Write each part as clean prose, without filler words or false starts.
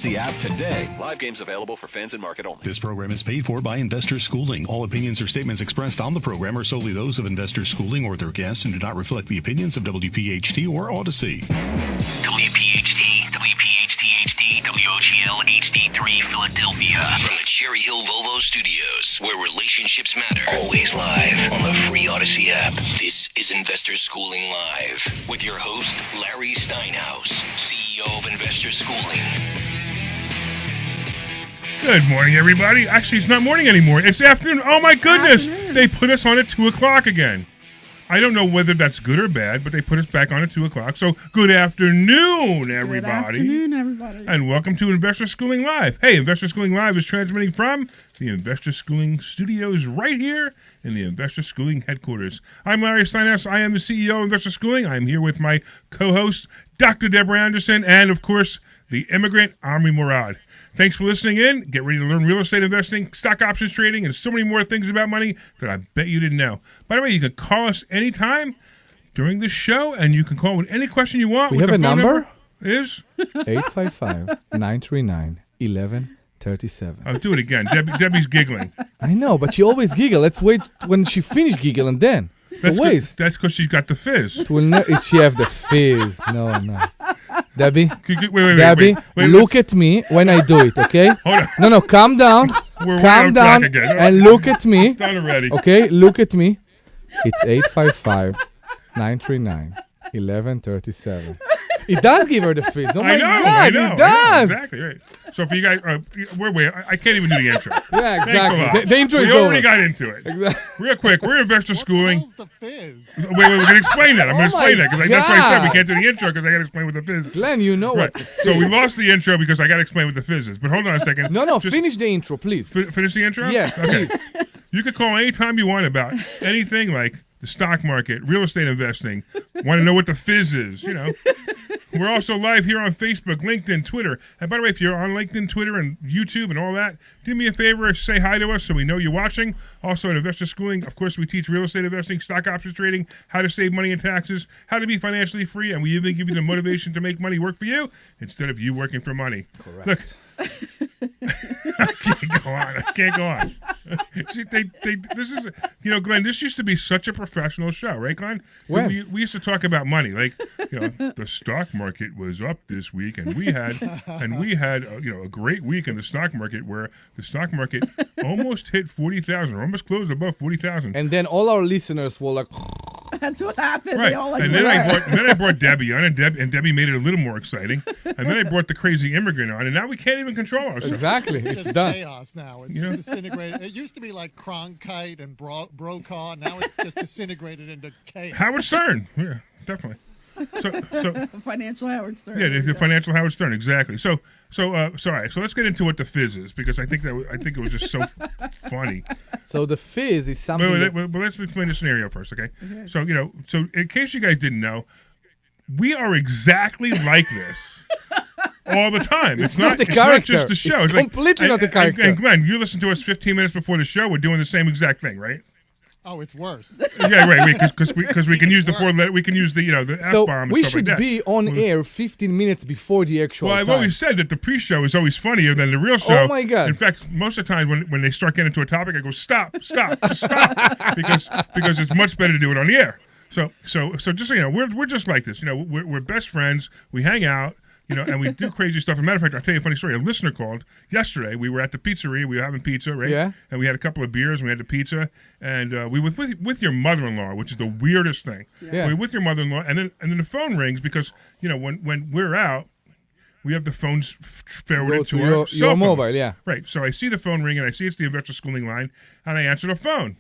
The app today. Live games available for fans and market only. This program is paid for by Investors Schooling. All opinions or statements expressed on the program are solely those of Investors Schooling or their guests and do not reflect the opinions of WPHT or Odyssey. WPHT, WPHT-HD, WOGL HD3 Philadelphia. From the Cherry Hill Volvo Studios, where relationships matter. Always live on the free Odyssey app. This is Investors Schooling Live with your host, Larry Steinhouse, CEO of Investors Schooling. Good morning, everybody. Actually, it's not morning anymore. It's afternoon. Oh, my goodness. They put us on at 2 o'clock again. I don't know whether that's good or bad, but they put us back on at 2 o'clock. So, good afternoon, everybody. Good afternoon, everybody. And welcome to Investor Schooling Live. Hey, Investor Schooling Live is transmitting from the Investor Schooling Studios right here in the Investor Schooling headquarters. I'm Larry Steinhouse. I am the CEO of Investor Schooling. I'm here with my co-host, Dr. Deborah Anderson, and, of course, the immigrant, Omri Morad. Thanks for listening in. Get ready to learn real estate investing, stock options trading, and so many more things about money that I bet you didn't know. By the way, you can call us anytime during the show, and you can call with any question you want. We have a number? Is 855-939-1137. I'll do it again. Debbie's giggling. I know, but she always giggle. Let's wait when she finish giggle and then. It's a waste. That's because she's got the fizz. She have the fizz. No. Debbie, wait, look at me when I do it, okay? Hold on. No, calm down. Calm down and look at me. Done already. Okay, look at me. It's 855-939-1137. It does give her the fizz. Oh my God, it does. Exactly right. So if you guys, wait, I can't even do the intro. Yeah, exactly. The intro is over. We already over. got into it. Exactly. Real quick, we're Investor Schooling. What the fizz? Wait, we're going to explain that. I'm going to explain that because that's why I said we God. can't do the intro because I got to explain what the fizz is. Glenn, you know Right. what the fizz. So we lost the intro because I got to explain what the fizz is. But hold on a second. No, Just finish the intro, please. Finish the intro? Yes, Okay. please. You can call anytime you want about anything like the stock market, real estate investing, want to know what the fizz is, you know. We're also live here on Facebook, LinkedIn, Twitter. And by the way, if you're on LinkedIn, Twitter, and YouTube and all that, do me a favor, say hi to us so we know you're watching. Also at Investor Schooling, of course, we teach real estate investing, stock options trading, how to save money in taxes, how to be financially free, and we even give you the motivation to make money work for you instead of you working for money. Correct. Look, I can't go on. See, this is, Glenn, this used to be such a professional show, right, Glenn? When? We used to talk about money, like, the stock market was up this week, and we had a great week in the stock market where the stock market almost hit 40,000, or almost closed above 40,000. And then all our listeners were like, That's what happened. Right, They all like, and then I brought Debbie on, and Debbie made it a little more exciting. And then I brought the crazy immigrant on, and now we can't even control ourselves. exactly, it's just done. chaos now. It's just disintegrated. It used to be like Cronkite and Brokaw. Now it's just disintegrated into chaos. Howard Stern, yeah, definitely. So financial Howard Stern. yeah, the financial Howard Stern, exactly. So sorry. So let's get into what the fizz is because I think it was just so funny. So the fizz is something. But let's explain the scenario first, okay? So so in case you guys didn't know, we are exactly like this all the time. It's not the character. Not just the show. It's completely not the character. And Glenn, you listen to us 15 minutes before the show. We're doing the same exact thing, right? Oh, it's worse. Yeah, right. Because we can use the four letter. We can use the the So F-bomb and we stuff should like that. be on air 15 minutes before the actual Well, I've time. always said that the pre-show is always funnier than the real show. Oh, my God. In fact, most of the time when they start getting into a topic, I go, stop, just stop, because it's much better to do it on the air. So just so you know, we're just like this. We're best friends. We hang out. And we do crazy stuff. As a matter of fact, I'll tell you a funny story. A listener called yesterday. We were at the pizzeria. We were having pizza, right? Yeah. And we had a couple of beers, and we had the pizza. And we were with your mother-in-law, which is the weirdest thing. Yeah. We were with your mother-in-law, and then the phone rings because, when we're out, we have the phones forwarded to our cell your phone. mobile, yeah. Right. So I see the phone ring, and I see it's the Investor Schooling line, and I answer the phone.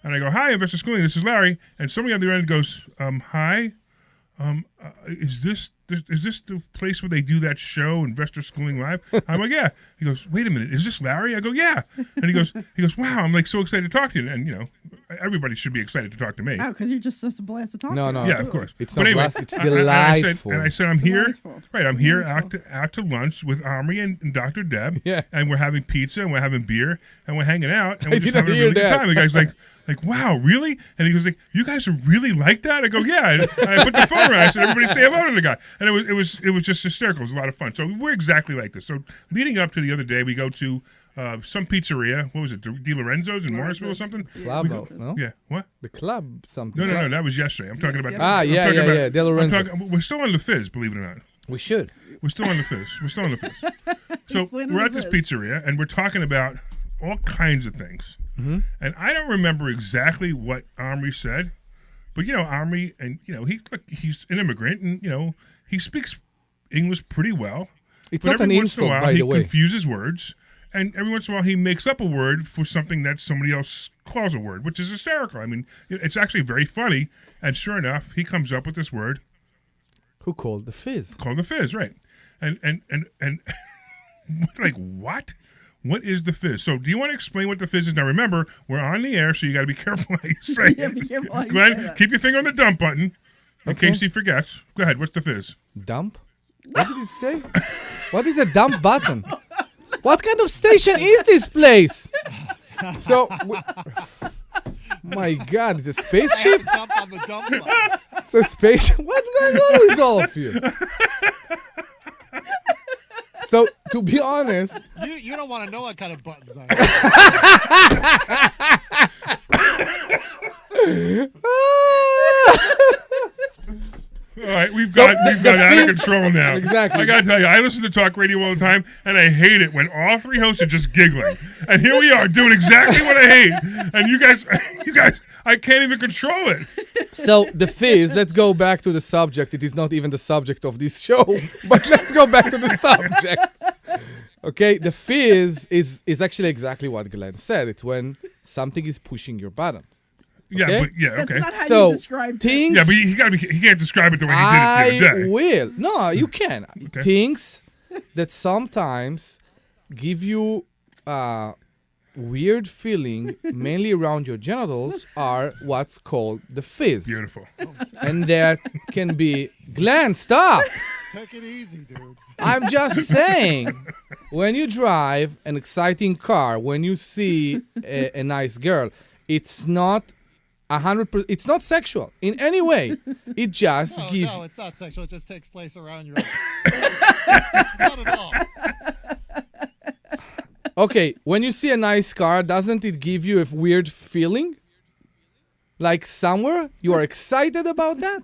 And I go, "Hi, Investor Schooling, this is Larry." And somebody on the other end goes, "Hi. Is this the place where they do that show, Investor Schooling Live?" I'm like, "Yeah." He goes, "Wait a minute, is this Larry?" I go, "Yeah." And he goes, "Wow, I'm like so excited to talk to you." And everybody should be excited to talk to me. Oh, because you're just such a blast to talk No, to. no. Yeah, of course. It's But not anyway, blast, it's delightful. I said I'm here. Delightful. Right, I'm here Delightful. out to lunch with Omri and Dr. Deb. Yeah. And we're having pizza and we're having beer and we're hanging out and I we're just didn't having a hear really good that. time. The guy's like, wow, really? And he goes like, you guys are really like that? I go, yeah. And I put the phone around. I said, everybody say hello to the guy. And it was just hysterical. It was a lot of fun. So we're exactly like this. So leading up to the other day, we go to some pizzeria. What was it? Di Lorenzo's in Morrisville or something? Club, no? Yeah. What? The club, something. No. That was yesterday. I'm talking about. Ah, I'm yeah, talking yeah, about- yeah. De Lorenzo. We're still on the fizz, believe it or not. We should. We're still on the fizz. So Explain on we're the at this fizz. pizzeria and we're talking about all kinds of things. Mm-hmm. And I don't remember exactly what Omri said, but Omri, and he's an immigrant, and he speaks English pretty well. It's But not an every once in a insult, while, by he the way. confuses words, and every once in a while he makes up a word for something that somebody else calls a word, which is hysterical. I mean, it's actually very funny. And sure enough, he comes up with this word Who called the fizz? called the fizz, right? And like what? What is the fizz? So, do you want to explain what the fizz is? Now, remember, we're on the air, so you got to be careful how you say Yeah, it. be careful how you say Glenn, that. keep your finger on the dump button in Okay. case he forgets. Go ahead. What's the fizz? Dump? What did you say? What is a dump button? What kind of station is this place? So, my God, it's a spaceship? Dump on the dump button. It's a space. What's going on with all of you? So, to be honest, You don't want to know what kind of buttons I have. All right, we've So got the out of fizz- control now. Exactly. I got to tell you, I listen to talk radio all the time, and I hate it when all three hosts are just giggling. And here we are doing exactly what I hate, and you guys, I can't even control it. so the fizz, let's go back to the subject. It is not even the subject of this show, but let's go back to the subject. Okay, the fizz is actually exactly what Glenn said. It's when something is pushing your buttons. Yeah, Okay. but yeah, That's okay. not how So you describe things. Yeah, but he can't describe it the way he did it the other day. will. No, you can. Okay. Things that sometimes give you a weird feeling, mainly around your genitals, are what's called the fizz. Beautiful. And that can be, Glenn, stop! Take it easy, dude. I'm just saying, when you drive an exciting car, when you see a nice girl, it's not 100%. It's not sexual in any way. It just gives. No, it's not sexual. It just takes place around your. Not at all. Okay, when you see a nice car, doesn't it give you a weird feeling? Like somewhere you are excited about that?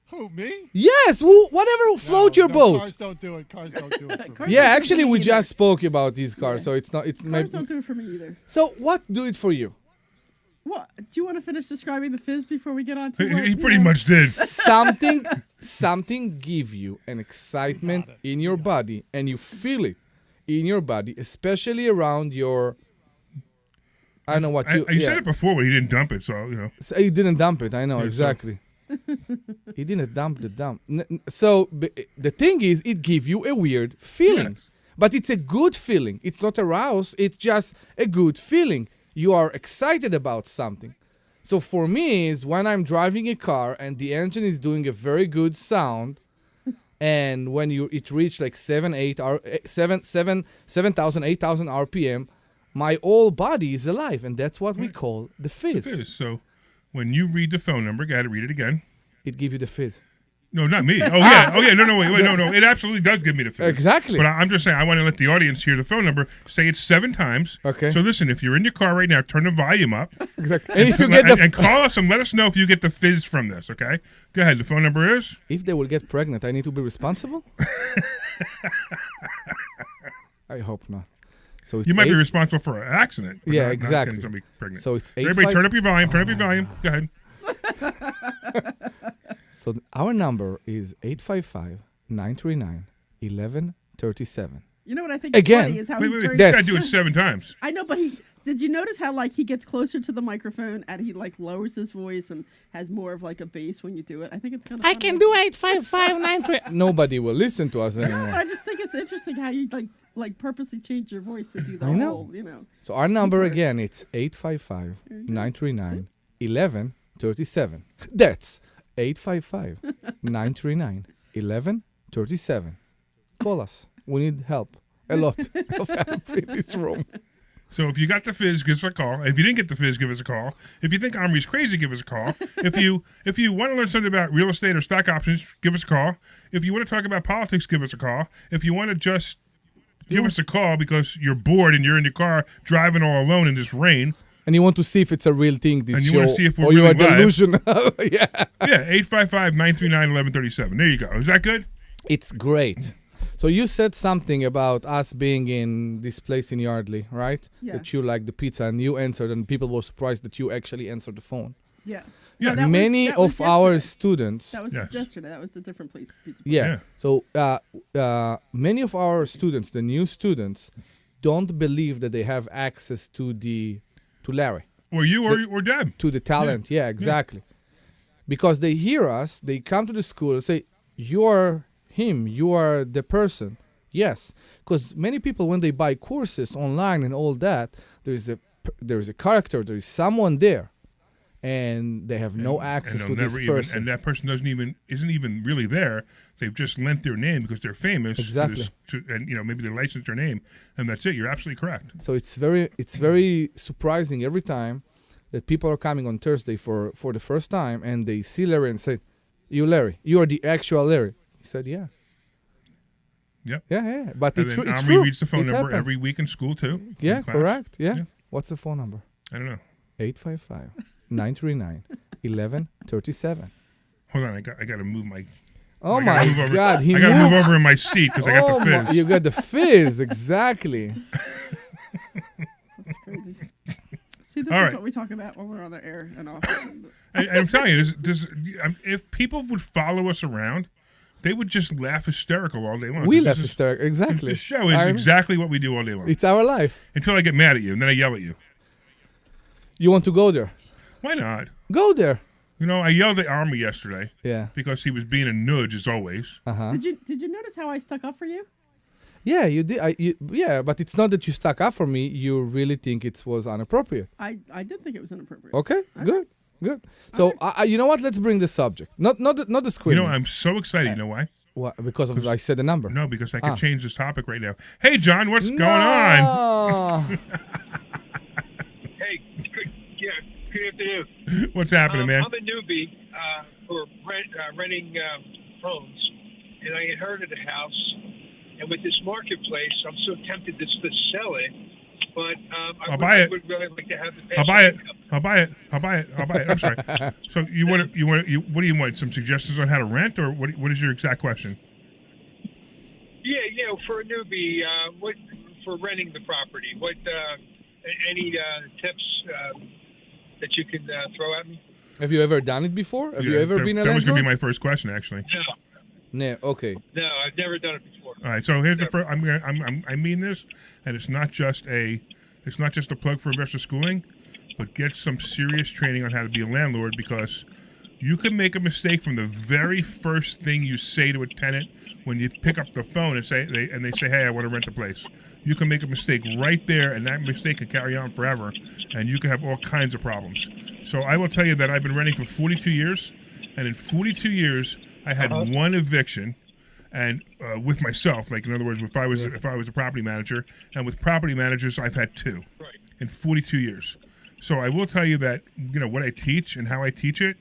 Who, me? Yes, whatever float your boat. Cars don't do it. Cars don't do it. For Cars me. Yeah, don't do it actually, for we me just spoke about these cars, so it's not. It's Cars maybe. don't do it for me either. So what do it for you? What? Do you want to finish describing the fizz before we get on to what, He you pretty know? much did. Something give you an excitement in your body, and you feel it in your body, especially around your. I don't know what you. You said it before, but he didn't dump it, so. So you didn't dump it. I know Yeah, so- exactly. He didn't dump the dump. So the thing is, it gives you a weird feeling, Yes. but it's a good feeling. It's not aroused. It's just a good feeling. You are excited about something. So for me, is when I'm driving a car and the engine is doing a very good sound, and when it reach like 7,000, 8,000 RPM, my whole body is alive, and that's what we call the fizz. It is. So when you read the phone number, got to read it again. It gives you the fizz. No, not me. Oh yeah. No, wait, no. It absolutely does give me the fizz. Exactly. But I'm just saying, I want to let the audience hear the phone number. Say it 7 times. Okay. So listen, if you're in your car right now, turn the volume up. Exactly. And if you get and call us and let us know if you get the fizz from this. Okay. Go ahead. The phone number is. If they will get pregnant, I need to be responsible? I hope not. So it's You might be 8 responsible for an accident. but Yeah, not exactly. getting somebody pregnant. So it's Everybody, 8 turn up your volume. Turn up your volume. Go ahead. So our number is 855-939-1137. You know what I think is Again. funny is how Wait. he You turns. That- gotta do it 7 times. I know, but Did you notice how like he gets closer to the microphone and he like lowers his voice and has more of like a bass when you do it? I think it's kind of. I can do 85593. Nobody will listen to us anymore. I just think it's interesting how you like purposely change your voice to do the I know. whole, you know. So our number again, it's 855-939-1137. That's 855-939-1137. Call us. We need help. A lot of help in this room. So if you got the fizz, give us a call. If you didn't get the fizz, give us a call. If you think Omri's crazy, give us a call. If you want to learn something about real estate or stock options, give us a call. If you want to talk about politics, give us a call. If you want to just give us a call because you're bored and you're in your car driving all alone in this rain. And you want to see if it's a real thing, this And you show, want to see if we're or you really are live. delusional. Yeah. Yeah, 855-939-1137. There you go. Is that good? It's great. So you said something about us being in this place in Yardley, right? Yeah. That you like the pizza, and you answered, and people were surprised that you actually answered the phone. Yeah. Yeah. that Many was of our yesterday. students... That was Yes. yesterday. That was the different place. Pizza place. Yeah. So many of our students, the new students, don't believe that they have access to Larry, Or you or Deb. to the talent. Yeah, exactly. Because they hear us, they come to the school and say, "You're him. You are the person." Yes, because many people, when they buy courses online and all that, there is a character, there is someone there, and they have no access to they'll this never person. and that person isn't even really there. They've just lent their name because they're famous. Exactly. And maybe they licensed their name, and that's it. You're absolutely correct. So it's very surprising every time that people are coming on Thursday for the first time and they see Larry and say, "You Larry, you are the actual Larry." He said, "Yeah." Yep. Yeah. But And it's then true. It's Omri true. reads the phone It number happens. every week in school too. Yeah, in class. correct. Yeah. Yeah. What's the phone number? I don't know. 855-939-1137. Hold on, I got to move my. Oh I gotta move my over- God! I got to move over in my seat because I got the fizz. You got the fizz, exactly. That's crazy. See, this All is right. what we talk about when we're on the air and off. And I'm telling you, if people would follow us around, they would just laugh hysterical all day long. We This left is- hysterical. Exactly. This show is exactly what we do all day long. It's our life. Until I get mad at you, and then I yell at you. You want to go there? Why not? Go there. I yelled at Omri yesterday Yeah. because he was being a nudge as always. Did you notice how I stuck up for you? Yeah, you did. Yeah, but it's not that you stuck up for me. You really think it was inappropriate. I did think it was inappropriate. Okay. Good. So you know what? Let's bring the subject. Not the screen. I'm so excited. You know why? What? Because of I said the number. No, because I can change this topic right now. Hey, John, what's going on? on? Hey, good afternoon. What's happening, man? I'm a newbie for renting homes, and I had heard of the house. And with this marketplace, I'm so tempted just to sell it, but I'll buy it. would really like to have the I'll buy it. I'm sorry. So what do you want? Some suggestions on how to rent, or what is your exact question? Yeah, for a newbie, what for renting the property? What any tips that you can throw at me? Have you ever done it before? Have you ever been a That was going to landlord? be my first question, actually. No, No. Okay. I've never done it before. All right, so here's the first. I mean this, and it's not just a plug for investor schooling, but get some serious training on how to be a landlord, because you can make a mistake from the very first thing you say to a tenant when you pick up the phone and they say, "Hey, I want to rent the place." You can make a mistake right there, and that mistake can carry on forever, and you can have all kinds of problems. So I will tell you that I've been renting for 42 years, and in 42 years I had one eviction. And with myself, like in other words, if I was a property manager, and with property managers, I've had two in 42 years. So I will tell you that what I teach and how I teach it,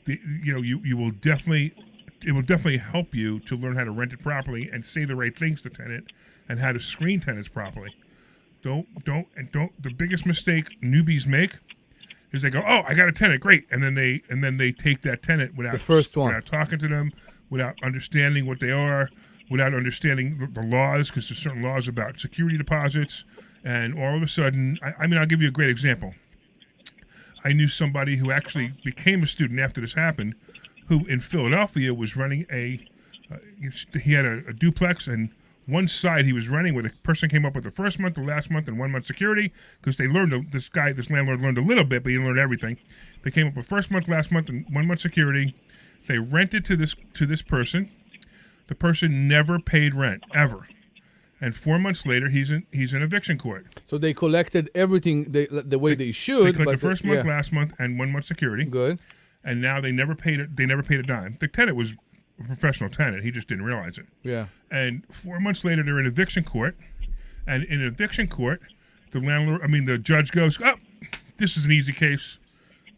it will definitely help you to learn how to rent it properly and say the right things to tenant and how to screen tenants properly. Don't. The biggest mistake newbies make is they go, "Oh, I got a tenant, great," and then they take that tenant without The first one. without talking to them, without understanding what they are, without understanding the laws, because there's certain laws about security deposits, and all of a sudden, I'll give you a great example. I knew somebody who actually became a student after this happened, who in Philadelphia was running he had a duplex, and one side he was renting where the person came up with the first month, the last month, and 1 month security because they learned, this landlord learned a little bit, but he didn't learn everything. They came up with first month, last month, and 1 month security. They rented to this person. The person never paid rent, ever. And 4 months later, he's in eviction court. So they collected everything the way they should. They collected the first month, last month, and 1 month security. Good. And now they never paid it. They never paid a dime. The tenant was a professional tenant. He just didn't realize it. Yeah. And 4 months later, they're in eviction court. And in eviction court, the judge goes, "Oh, this is an easy case.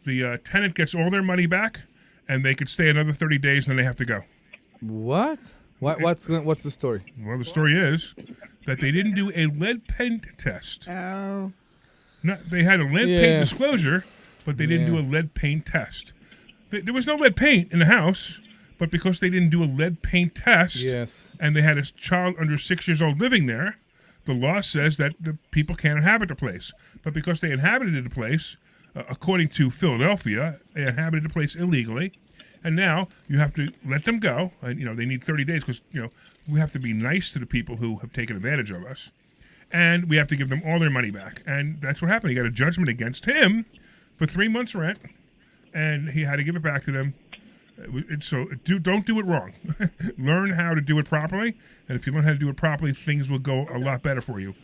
The tenant gets all their money back, and they could stay another 30 days, and then they have to go." What? What's the story? Well, the story is that they didn't do a lead paint test. Oh. They had a lead paint disclosure, but they didn't do a lead paint test. There was no lead paint in the house, but because they didn't do a lead paint test, and they had a child under 6 years old living there, the law says that the people can't inhabit the place. But because they inhabited the place, according to Philadelphia, they inhabited the place illegally. And now you have to let them go. And, they need 30 days because, we have to be nice to the people who have taken advantage of us. And we have to give them all their money back. And that's what happened. He got a judgment against him for 3 months' rent, and he had to give it back to them. Don't do it wrong. Learn how to do it properly. And if you learn how to do it properly, things will go a lot better for you.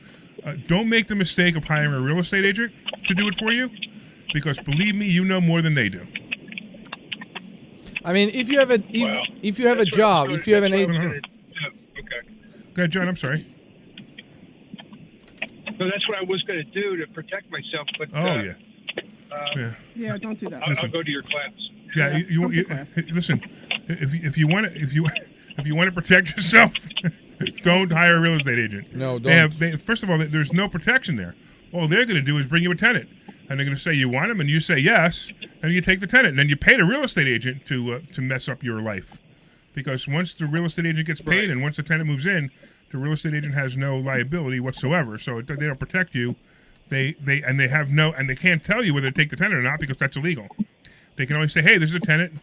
Don't make the mistake of hiring a real estate agent to do it for you, because believe me, you know more than they do. I mean, if you have a job, if you have an agent. Okay. Go ahead, John. I'm sorry. So that's what I was going to do to protect myself. But yeah, don't do that. I'll go to your class. Yeah, you listen. If you want to protect yourself, don't hire a real estate agent. No, don't. First of all, there's no protection there. All they're going to do is bring you a tenant. And they're going to say you want him, and you say yes, and you take the tenant. And then you pay the real estate agent to mess up your life. Because once the real estate agent gets paid and once the tenant moves in, the real estate agent has no liability whatsoever. So they don't protect you. They can't tell you whether to take the tenant or not because that's illegal. They can only say, "Hey, this is a tenant,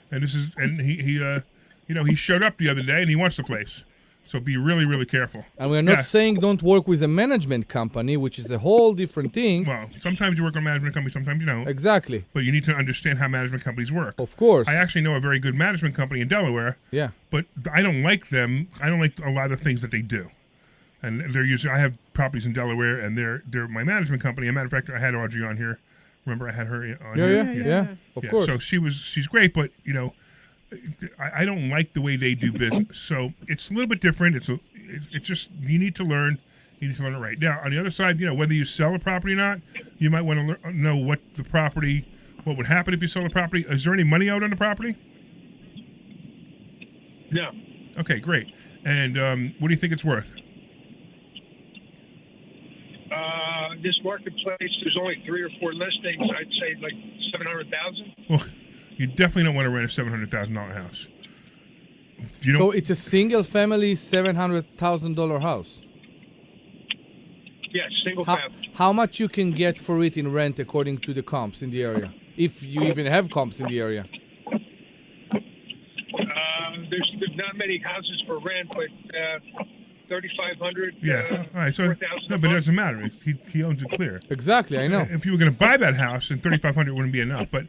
and he showed up the other day and he wants the place." So be really, really careful. And we're not saying don't work with a management company, which is a whole different thing. Well, sometimes you work on a management company, sometimes you don't. Exactly. But you need to understand how management companies work. Of course. I actually know a very good management company in Delaware. Yeah. But I don't like them. I don't like a lot of things that they do. And I have properties in Delaware, and they're my management company. As a matter of fact, I had Audrey on here. Remember, I had her on here? Yeah. Of course. So she's great, but I don't like the way they do business. So it's a little bit different. It's just you need to learn. You need to learn it right. Now, on the other side, whether you sell a property or not, you might want to know what would happen if you sell a property. Is there any money out on the property? No. Okay, great. And what do you think it's worth? This marketplace, there's only 3 or 4 listings. I'd say like $700,000. Well, you definitely don't want to rent a $700,000 house. So it's a single-family $700,000 house. Yes, single family. How much you can get for it in rent according to the comps in the area, if you even have comps in the area? There's not many houses for rent, but $3,500. Yeah. All right. So no, but it doesn't matter. He owns it clear. Exactly. I know. If you were going to buy that house, then $3,500 wouldn't be enough. But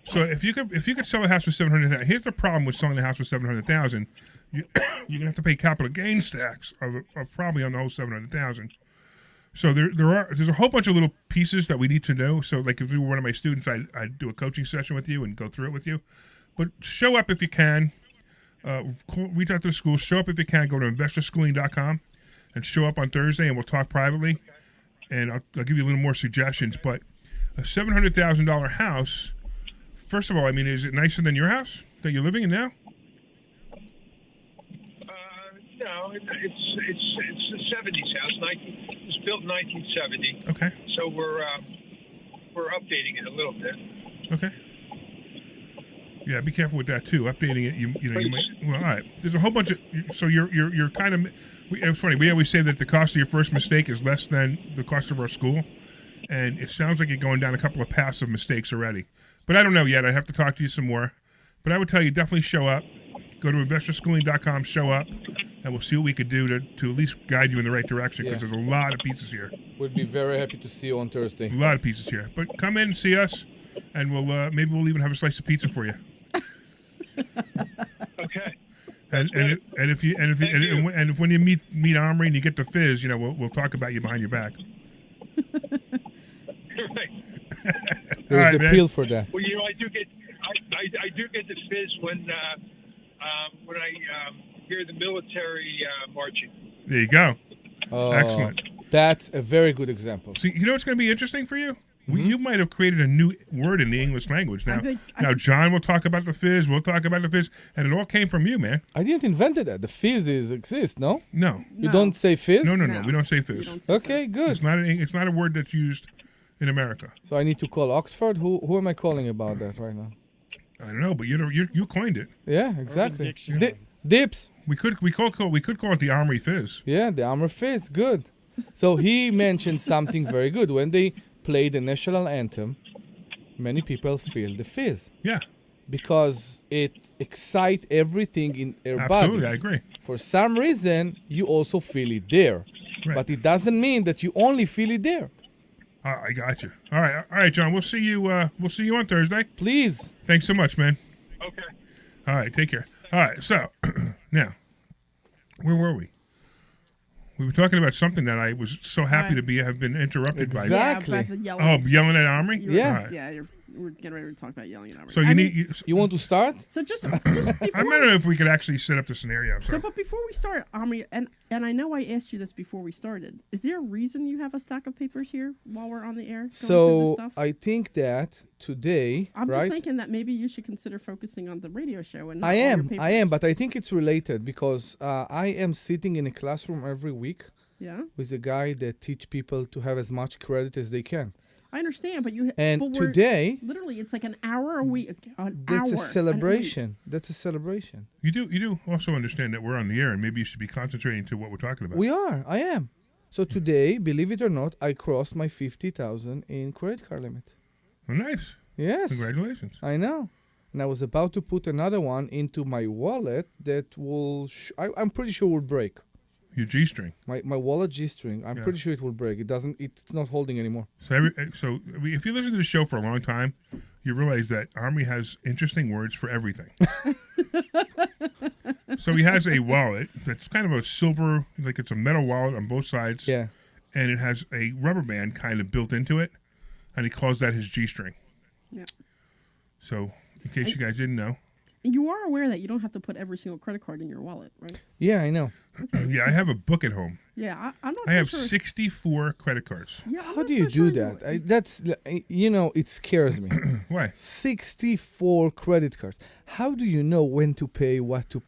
so if you could sell a house for $700,000, here's the problem with selling a house for $700,000. You're gonna have to pay capital gains tax of probably on the whole $700,000. So there's a whole bunch of little pieces that we need to know. So like if you were one of my students, I'd do a coaching session with you and go through it with you. But show up if you can. Reach out to the school. Show up if you can. Go to investorschooling.com and show up on Thursday, and we'll talk privately. And I'll give you a little more suggestions. But a $700,000 house. First of all, I mean, is it nicer than your house that you're living in now? No, it's the 70s house. It was built in 1970. Okay. So we're updating it a little bit. Okay. Yeah, be careful with that too. Updating it, you might. Well, all right. There's a whole bunch of. So you're kind of. It's funny. We always say that the cost of your first mistake is less than the cost of our school, and it sounds like you're going down a couple of paths of mistakes already. But I don't know yet. I'd have to talk to you some more. But I would tell you definitely show up. Go to investorschooling.com. Show up. and we'll see what we could do to at least guide you in the right direction, because there's a lot of pizzas here. We'd be very happy to see you on Thursday. A lot of pizzas here. But come in and see us, and we'll maybe we'll even have a slice of pizza for you. Okay. And if when you meet Omri and you get the fizz, we'll talk about you behind your back. Right. There's All right, appeal for that. Well, I do get the fizz when I hear the military marching. There you go. Oh, Excellent. That's a very good example. So you know what's going to be interesting for you? You might have created a new word in the English language. Now, John will talk about the fizz. We'll talk about the fizz, and it all came from you, man. I didn't invent that. The fizz exists, no? No. You don't say fizz? No. We don't say fizz. Okay, good. It's not a word that's used in America. So I need to call Oxford? Who am I calling about that right now? I don't know, but you coined it. Yeah, exactly. Dictionary. Dips. We could call it the Omri Fizz. Yeah, the Omri Fizz. Good. So he mentioned something very good. When they play the national anthem, many people feel the fizz. Yeah. Because it excites everything in their Absolutely, body. I agree. For some reason, you also feel it there. Right. But it doesn't mean that you only feel it there. I got you. All right, John. We'll see you. We'll see you on Thursday. Please. Thanks so much, man. Okay. All right, take care. All right, so now, where were we? We were talking about something that I was so happy to have been interrupted by. Exactly. Yeah, about Oh, yelling at Omri? Yeah. All right. Yeah, we're getting ready to talk about yelling at Omri. So You want to start? So just I before, don't know if we could actually set up the scenario. but before we start, Omri, and I know I asked you this before we started. Is there a reason you have a stack of papers here while we're on the air? going through So this stuff? I think that today, I'm right? just thinking that maybe you should consider focusing on the radio show and not I all your am, papers. but I think it's related because I am sitting in a classroom every week Yeah, with a guy that teach people to have as much credit as they can. I understand, but you And but we're- today, literally, it's like an hour a week. that's a celebration. That's a celebration. You do also understand that we're on the air, and maybe you should be concentrating to what we're talking about. We are. I am. So today, believe it or not, I crossed my 50,000 in credit card limit. Oh, nice. Yes. Congratulations. I know. And I was about to put another one into my wallet that will, I'm pretty sure will break. Your G-string. My wallet G-string, I'm pretty sure it will break. It's not holding anymore. So if you listen to the show for a long time, you realize that Omri has interesting words for everything. So he has a wallet that's kind of a silver, like it's a metal wallet on both sides. Yeah. And it has a rubber band kind of built into it, and he calls that his G-string. Yeah. So in case you guys didn't know. You are aware that you don't have to put every single credit card in your wallet, right? Yeah, I know. Yeah, I have a book at home. Yeah, I'm not. I have sure. 64 credit cards. Yeah, I'm How not do you so sure do that? That's, it scares me. Why? 64 credit cards. How do you know when to pay, what to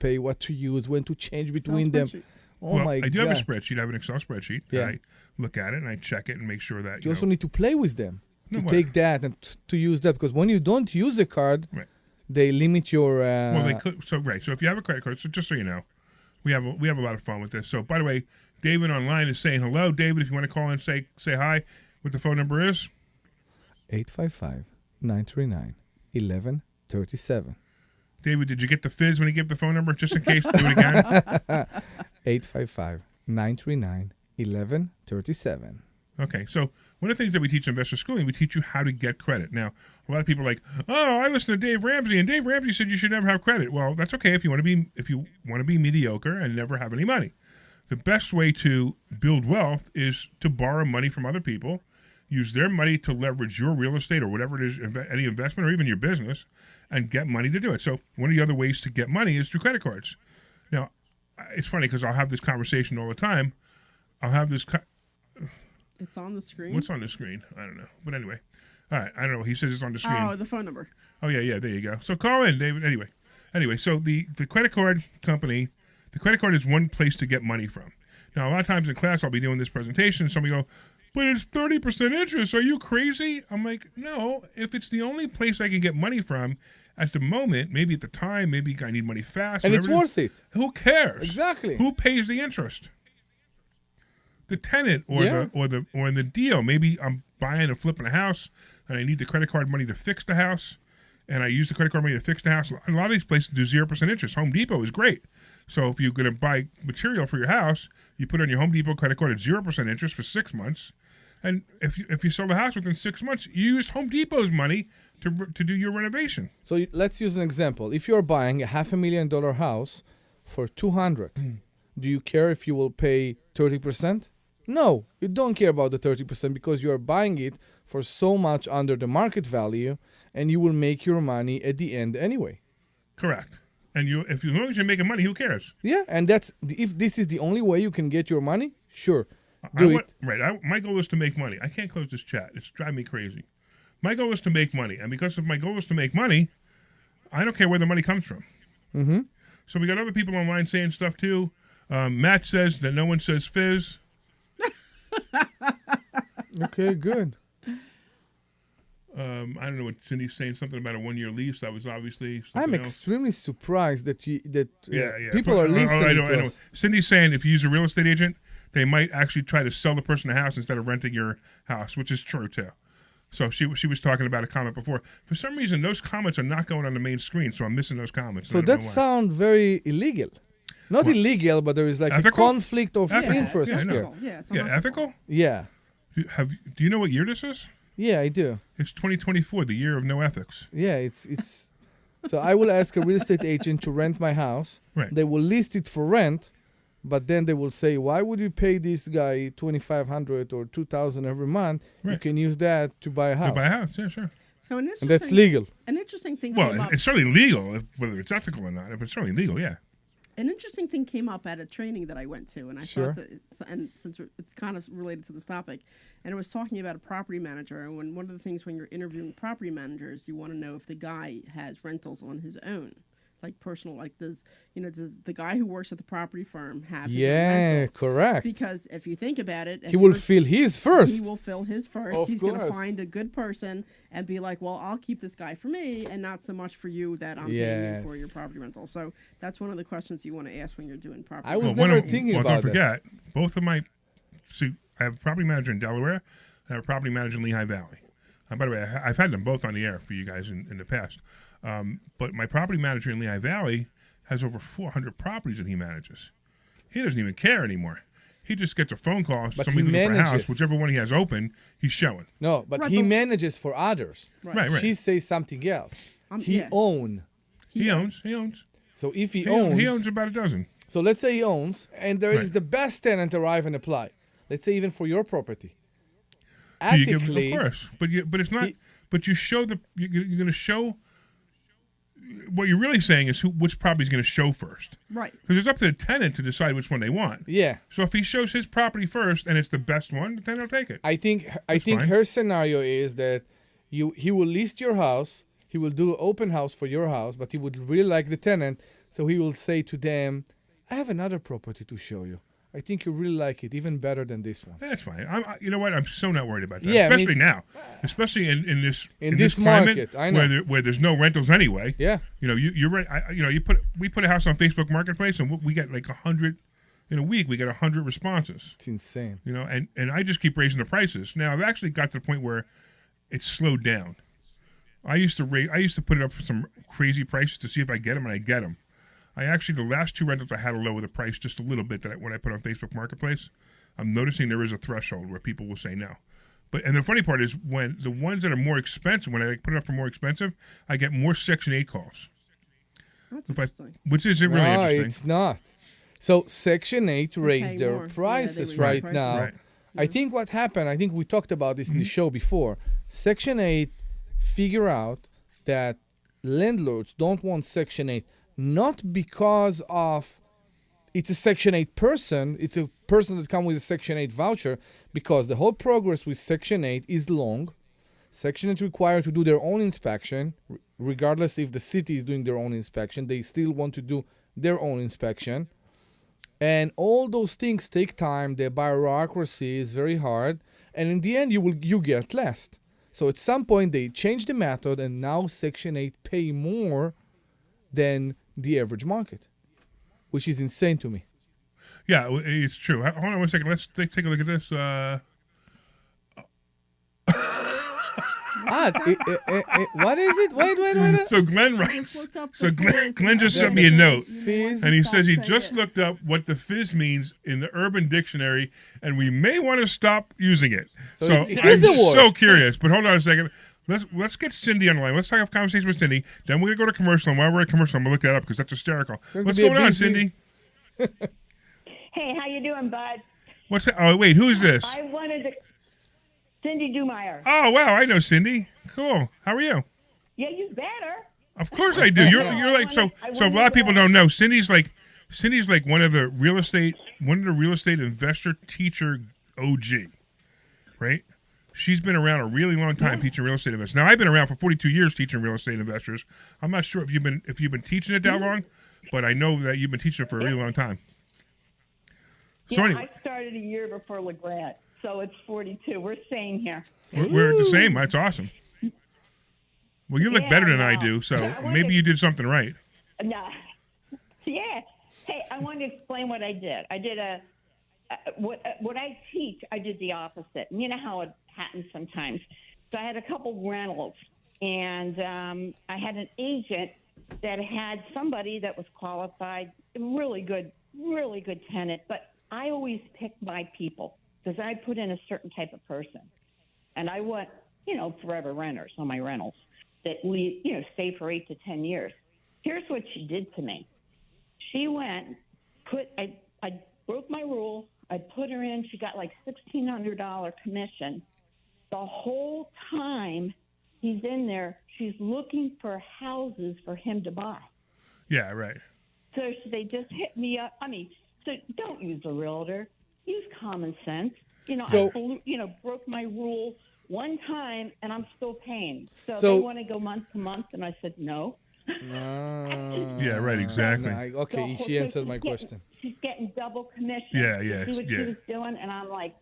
use, when to change between them? spreadsheet. Oh Well, my God. I do have a spreadsheet. I have an Excel spreadsheet. Yeah. I look at it and I check it and make sure that You also need to play with them. No, To what? take that and to use that. Because when you don't use a card, Right. they limit your... Well, they could. So right. So if you have a credit card, so just so you know, we have a lot of fun with this. So by the way, David online is saying hello. David, if you want to call in, say hi. What the phone number is? 855-939-1137. David, did you get the fizz when he gave the phone number? Just in case, do it again. 855-939-1137. Okay, so one of the things that we teach in investor schooling, we teach you how to get credit. Now, a lot of people are like, "Oh, I listened to Dave Ramsey, and Dave Ramsey said you should never have credit." Well, that's okay if you want to be mediocre and never have any money. The best way to build wealth is to borrow money from other people, use their money to leverage your real estate or whatever it is, any investment or even your business, and get money to do it. So one of the other ways to get money is through credit cards. Now, it's funny because I'll have this conversation all the time. I'll have this. It's on the screen. What's on the screen? I don't know. But anyway. All right. I don't know. He says it's on the screen. Oh, the phone number. Oh, yeah. There you go. So call in, David. Anyway, so the credit card company, the credit card is one place to get money from. Now, a lot of times in class, I'll be doing this presentation. Somebody go, but it's 30% interest. Are you crazy? I'm like, no. If it's the only place I can get money from at the moment, maybe at the time, maybe I need money fast. And it's worth it. Who cares? Exactly. Who pays the interest? The tenant or Yeah. the deal. Maybe I'm buying and flipping a house and I need the credit card money to fix the house, and I use the credit card money to fix the house. A lot of these places do 0% interest. Home Depot is great. So if you're going to buy material for your house, you put it on your Home Depot credit card at 0% interest for 6 months. And if you sell the house within 6 months, you used Home Depot's money to do your renovation. So let's use an example. If you're buying a $500,000 house for $200,000, do you care if you will pay 30%? No, you don't care about the 30% because you are buying it for so much under the market value, and you will make your money at the end anyway. Correct. And as long as you're making money, who cares? Yeah, and if this is the only way you can get your money, sure, do it. My goal is to make money. I can't close this chat. It's driving me crazy. My goal is to make money, and because of my goal is to make money, I don't care where the money comes from. Mm-hmm. So we got other people online saying stuff too. Matt says that no one says fizz. Okay, good. I don't know what Cindy's saying, something about a 1-year lease. That was obviously I'm something else. extremely surprised that Yeah. people are listening I know. to us. Cindy's saying if you use a real estate agent, they might actually try to sell the person a house instead of renting your house, which is true too. So she was talking about a comment before. For some reason, those comments are not going on the main screen, so I'm missing those comments. So that sounds very illegal. Not illegal, but there is like ethical? a conflict of interest here. Yeah, it's ethical? Yeah. Do you know what year this is? Yeah, I do. It's 2024, the year of no ethics. Yeah, it's. So I will ask a real estate agent to rent my house. Right. They will list it for rent, but then they will say, "Why would you pay this guy $2,500 or $2,000 every month? Right. You can use that to buy a house." To buy a house, yeah, sure. So and that's legal. An interesting thing came up. It's certainly legal, whether it's ethical or not. But it's certainly legal, yeah. An interesting thing came up at a training that I went to, and I thought that, and since it's kind of related to this topic, and it was talking about a property manager, and one of the things when you're interviewing property managers, you want to know if the guy has rentals on his own, like personal, like does the guy who works at the property firm have his own rentals? Correct. Because if you think about it, he will fill his first. He will fill his first. Of He's going to course. find a good person and be like, well, I'll keep this guy for me and not so much for you that I'm paying you for your property rental. So that's one of the questions you want to ask when you're doing property. I was never thinking about don't forget, both of my, I have a property manager in Delaware and I have a property manager in Lehigh Valley. By the way, I've had them both on the air for you guys in the past. But my property manager in Lehigh Valley has over 400 properties that he manages. He doesn't even care anymore. He just gets a phone call. But somebody looking for a house, manages. whichever one he has open, he's showing. No, but he manages for others. Right. She says something else. He yeah. owns. He owns. So if he owns... He owns about a dozen. So let's say he owns, and there is the best tenant arrive and apply. Let's say even for your property. Ethically... Of course. But it's not... But you show you're going to show... What you're really saying is which property is going to show first. Right. Because it's up to the tenant to decide which one they want. Yeah. So if he shows his property first and it's the best one, the tenant will take it. I think her scenario is that he will list your house, he will do an open house for your house, but he would really like the tenant, so he will say to them, I have another property to show you. I think you really like it, even better than this one. That's fine. You know what? I'm so not worried about that. Yeah, especially now. Especially in this market, climate I know. where there's no rentals anyway. Yeah. You're right. We put a house on Facebook Marketplace and we get like 100 in a week. We get 100 responses. It's insane. And I just keep raising the prices. Now I've actually got to the point where it's slowed down. I used to put it up for some crazy prices to see if I get them, and I get them. The last 2 rentals I had to lower the price just a little bit when I put on Facebook Marketplace. I'm noticing there is a threshold where people will say no. And the funny part is when the ones that are more expensive, when I put it up for more expensive, I get more Section 8 calls. That's interesting. Which isn't really interesting. No, it's not. So Section 8 raised their prices right now. Right. I think what happened, I think we talked about this in the show before. Section 8 figure out that landlords don't want Section 8. Not because of it's a Section 8 person, it's a person that comes with a Section 8 voucher, because the whole progress with Section 8 is long. Section 8 required to do their own inspection, regardless if the city is doing their own inspection, they still want to do their own inspection. And all those things take time, the bureaucracy is very hard, and in the end you get less. So at some point they change the method, and now Section 8 pay more than the average market, which is insane to me. Yeah, it's true. Hold on 1 second. Let's take a look at this. What is it? Wait. So Glenn writes. looked up So the Glenn, fizz. Glenn just sent me a note, Fizz. and he says he Stop just saying it. looked up what the fizz means in the Urban Dictionary, and we may want to stop using it. So So it I'm is a word. so curious. But hold on a second. Let's get Cindy on the line. Let's have a conversation with Cindy. Then we're gonna go to commercial. And while we're at commercial, I'm gonna look that up because that's hysterical. going What's to be a going on, busy- Cindy? Hey, how you doing, bud? What's that? Oh wait, who's this? I wanted to. Cindy Dumeyer. Oh wow, I know Cindy. Cool. How are you? Yeah, you better. Of course I do. You're like I so. wanted So a lot of to people go- don't know. Cindy's like one of the real estate investor teacher OG, right? She's been around a really long time teaching real estate investors. Now I've been around for 42 years teaching real estate investors. I'm not sure if you've been teaching it that long, but I know that you've been teaching it for a really long time. So Yeah, anyway, I started a year before LeGrand, so it's 42. We're same here. we're the same. That's awesome. Well, you look Yeah, better than I I know. do, so I wanted maybe to- you did something right. Nah. Yeah. Hey, I wanted to explain what I did. I did what I teach. I did the opposite. And you know how it happens sometimes. So I had a couple rentals, and I had an agent that had somebody that was qualified, really good tenant. But I always pick my people because I put in a certain type of person, and I want forever renters on my rentals that stay for 8 to 10 years. Here's what she did to me. She went, I broke my rule. I put her in. She got like $1,600 commission. The whole time he's in there, she's looking for houses for him to buy. Yeah, right. So they just hit me up. I mean, so don't use a realtor. Use common sense. I broke my rule one time, and I'm still paying. So So- they want to go month to month, and I said no. Yeah, right. Exactly. Okay, So she answered she's my getting- question. She's getting double commission. Yeah, to yeah, do what yeah. she was doing, and I'm like,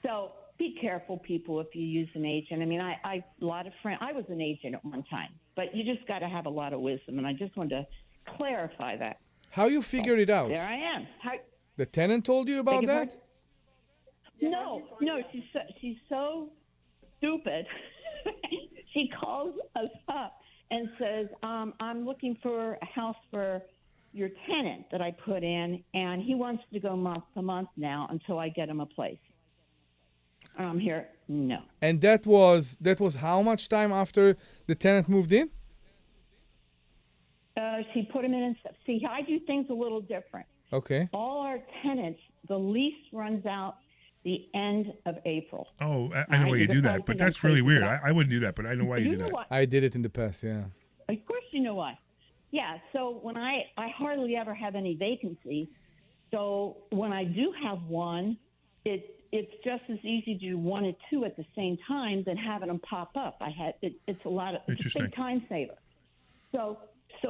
so be careful, people, if you use an agent. I mean, I a lot of friends. I was an agent at one time, but you just got to have a lot of wisdom, and I just wanted to clarify that. How you figured it out? There I am. The tenant told you about Beg your that? No, she's so stupid. She calls us up and says, I'm looking for a house for your tenant that I put in, and he wants to go month to month now until I get him a place. And I'm here, no. And that was how much time after the tenant moved in? She put him in and stuff. See, I do things a little different. Okay. All our tenants, the lease runs out the end of April. Oh, I know why you do that, but that's really weird. I wouldn't do that, but I know why you do know that. what? I did it in the past, yeah. Of course you know why. Yeah, so when I hardly ever have any vacancies. So when I do have one, it's just as easy to do one or two at the same time than having them pop up. It's a Interesting. big time saver. So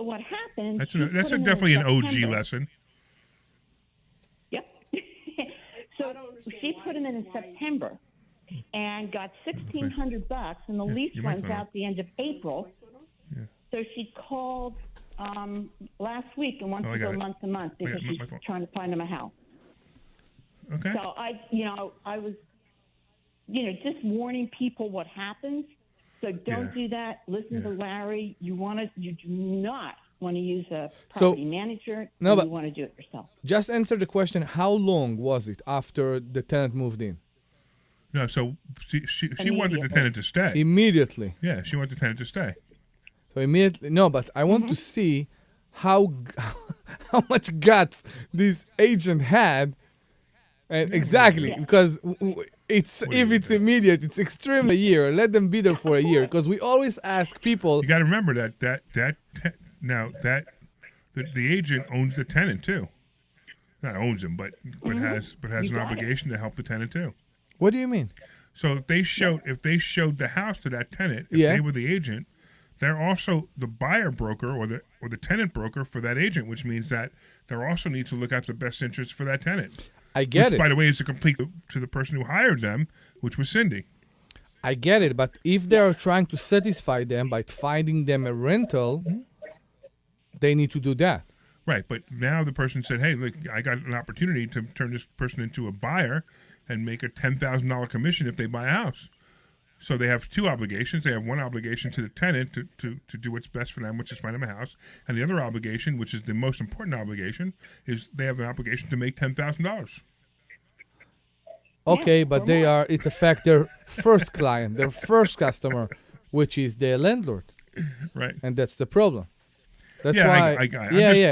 what happened? That's she put them in definitely an OG September. lesson. Yep. So she put him in September and got $1,600, and the lease you might runs want to- out the end of April. So she called last week and wants Oh, I to got go it. month to month Yeah, because my she's fault. trying to find him a house. Okay. So I was, just warning people what happens. So don't Yeah. do that. Listen to Larry. You do not want to use a So- property manager. No, but- you want to do it yourself. Just answer the question, how long was it after the tenant moved in? No, so she wanted the Immediately. tenant to stay. Immediately. Yeah, she wanted the tenant to stay. So immediately, no, but I want to see how much guts this agent had. And exactly, because if it's immediate, it's extremely a year. Let them be there for a year, because we always ask people. You got to remember that the agent owns the tenant too. Not owns him, but has an obligation to help the tenant too. What do you mean? So if they showed the house to that tenant, if Yeah. they were the agent, they're also the buyer broker or the tenant broker for that agent, which means that they also need to look out the best interest for that tenant. I get Which, it. by the way, is a complete to the person who hired them, which was Cindy. I get it, but if they are trying to satisfy them by finding them a rental, they need to do that. Right, but now the person said, "Hey, look, I got an opportunity to turn this person into a buyer and make a $10,000 commission if they buy a house." So they have two obligations. They have one obligation to the tenant to do what's best for them, which is find them a house. And the other obligation, which is the most important obligation, is they have an obligation to make $10,000. Okay, but it's a fact, their first client, their first customer, which is their landlord. Right. And that's the problem. That's why.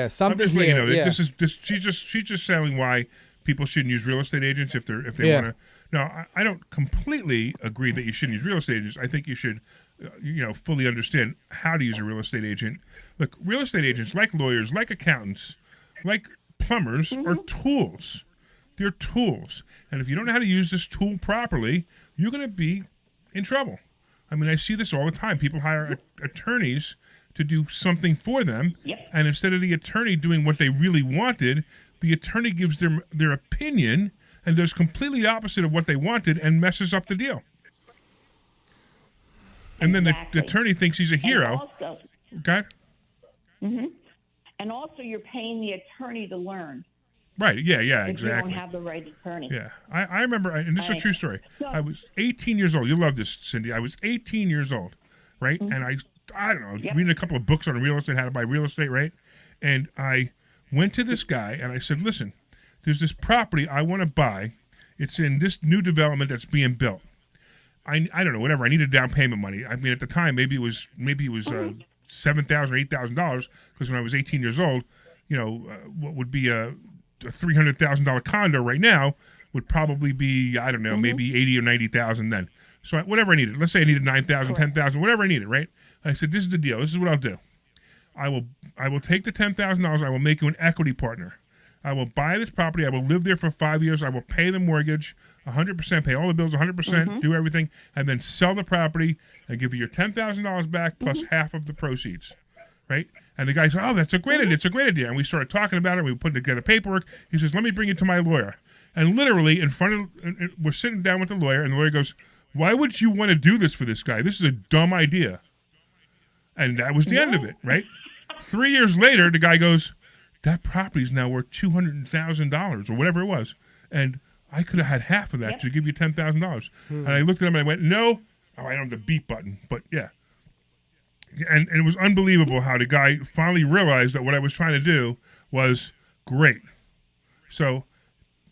Something I'm just here. She's just selling why people shouldn't use real estate agents if they want to. No, I don't completely agree that you shouldn't use real estate agents. I think you should, fully understand how to use a real estate agent. Look, real estate agents, like lawyers, like accountants, like plumbers, are tools. They're tools, and if you don't know how to use this tool properly, you're going to be in trouble. I mean, I see this all the time. People hire attorneys to do something for them, and instead of the attorney doing what they really wanted, the attorney gives them their opinion and does completely opposite of what they wanted and messes up the deal. And then the attorney thinks he's a hero. Okay? And also, you're paying the attorney to learn. Right, yeah, if exactly. You don't have the right attorney. Yeah, I remember, and this is a true story. I was 18 years old. You love this, Cindy. I was 18 years old, right? And I don't know, reading a couple of books on real estate, how to buy real estate, right? And I went to this guy, and I said, listen, there's this property I want to buy. It's in this new development that's being built. I don't know, whatever. I needed down payment money. I mean, at the time, maybe it was $7,000 or $8,000, because when I was 18 years old, what would be a $300,000 condo right now would probably be, I don't know, maybe 80 or 90,000 then. So whatever I needed, let's say I needed 9,000, 10,000, whatever I needed, right? I said, this is the deal. This is what I'll do. I will take the $10,000. I will make you an equity partner. I will buy this property. I will live there for 5 years. I will pay the mortgage 100%, pay all the bills 100%, do everything, and then sell the property and give you your $10,000 back plus half of the proceeds, right? And the guy said, oh, that's a great idea. It's a great idea. And we started talking about it. We put together paperwork. He says, let me bring it to my lawyer. And literally in front of, we're sitting down with the lawyer, and the lawyer goes, why would you want to do this for this guy? This is a dumb idea. And that was the end of it, right? 3 years later, the guy goes, that property is now worth $200,000 or whatever it was. And I could have had half of that to give you $10,000. And I looked at him and I went, no. Oh, I don't have the beat button, but yeah. And it was unbelievable how the guy finally realized that what I was trying to do was great. So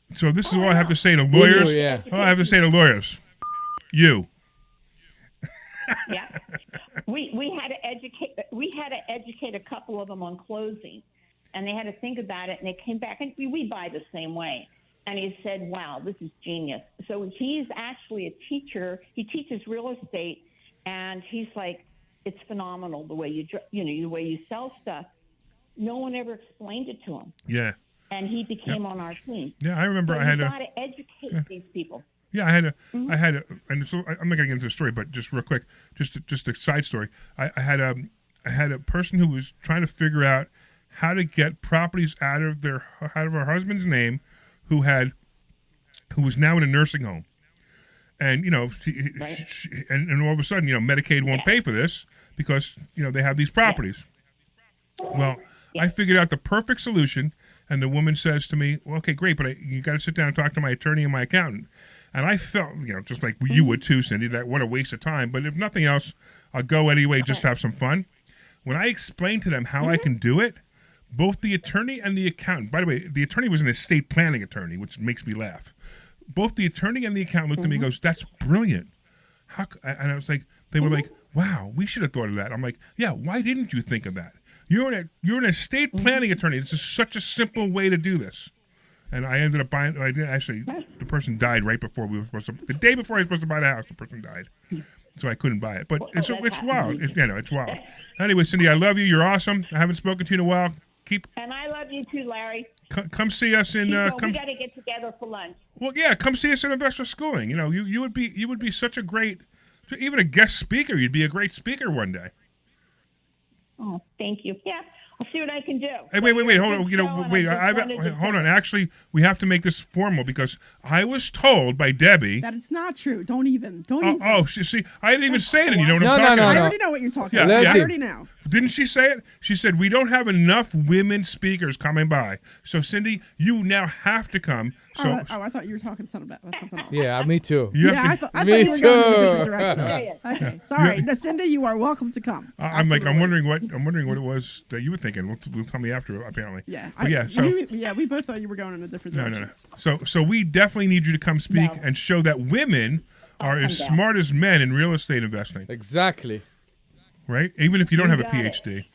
this is all I have to say to lawyers. All I have to say to lawyers. You. Yeah. We had to educate a couple of them on closing, and they had to think about it, and they came back, and we buy the same way. And he said, wow, this is genius. So he's actually a teacher. He teaches real estate, and he's like, it's phenomenal the way the way you sell stuff. No one ever explained it to him. Yeah. And he became on our team. Yeah, I remember so I had to educate these people. Yeah, I had a, and so I'm not gonna get into the story, but just real quick, just a side story. I had a person who was trying to figure out how to get properties out of her husband's name, who was now in a nursing home, and and all of a sudden, Medicaid won't pay for this because they have these properties. Well, I figured out the perfect solution, and the woman says to me, well, okay, great, but you got to sit down and talk to my attorney and my accountant. And I felt, just like you would too, Cindy, that what a waste of time. But if nothing else, I'll go anyway, just to have some fun. When I explained to them how I can do it, both the attorney and the accountant, by the way, the attorney was an estate planning attorney, which makes me laugh. Both the attorney and the accountant looked at me and goes, that's brilliant. And I was like, they were like, wow, we should have thought of that. I'm like, yeah, why didn't you think of that? You're an estate planning attorney. This is such a simple way to do this. And I ended up buying. The person died right before we were supposed to. The day before I was supposed to buy the house, the person died, so I couldn't buy it. But it's wild. It's wild. Anyway, Cindy, I love you. You're awesome. I haven't spoken to you in a while. And I love you too, Larry. Come see us in. We got to get together for lunch. Well, yeah, come see us in Investor Schooling. You would be such a great, even a guest speaker. You'd be a great speaker one day. Oh, thank you. Yeah. I'll see what I can do. Hey, wait, hold on. Hold on. Actually, we have to make this formal because I was told by Debbie that it's not true. Don't even. Oh, see, I didn't even say it, and you know what I'm talking about. I already know what you're talking about. I already know. Didn't she say it? She said, we don't have enough women speakers coming by. So, Cindy, you now have to come. So, I thought you were talking something about something else. Yeah, me too. I thought you were going in a different direction. Okay, sorry. No, Cindy, you are welcome to come. I'm wondering what it was that you were thinking. Will tell me after, apparently. Yeah. But we both thought you were going in a different direction. No. So we definitely need you to come speak and show that women are as smart as men in real estate investing. Exactly. Right? Even if you don't have a PhD.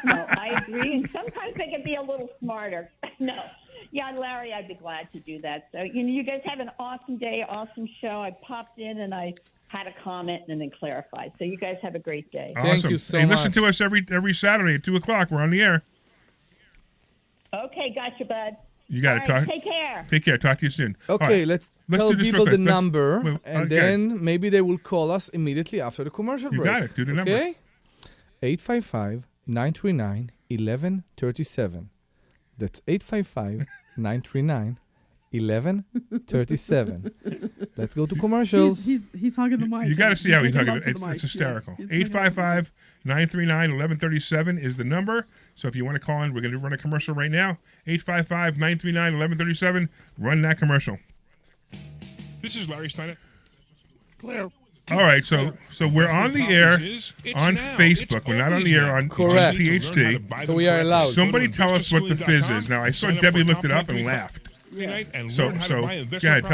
No, I agree. And sometimes they can be a little smarter. No. Yeah, Larry, I'd be glad to do that. So, you guys have an awesome day, awesome show. I popped in and I had a comment and then clarified. So you guys have a great day. Awesome. Thank you so much. Listen to us every Saturday at 2 o'clock. We're on the air. Okay, gotcha, bud. You got to All right, talk. take care. Take care. Talk to you soon. Okay, right. let's do tell this people real the quick. number, and okay. then maybe they will call us immediately after the commercial You break. got it. Do the number. Okay? 855-939-1137. That's 855-939-1137. Let's go to commercials. He's hugging the mic. You got to see how he's talking. hugging It's hysterical. 855-939-1137 is the number. So if you want to call in, we're going to run a commercial right now. 855-939-1137. Run that commercial. This is Larry Steinhouse. Clear. All right, so we're on the air on Facebook. We're not on the air on Correct. PhD. So we are allowed. Somebody tell us what the fizz is. Now, I saw Debbie looked it up and laughed. So tell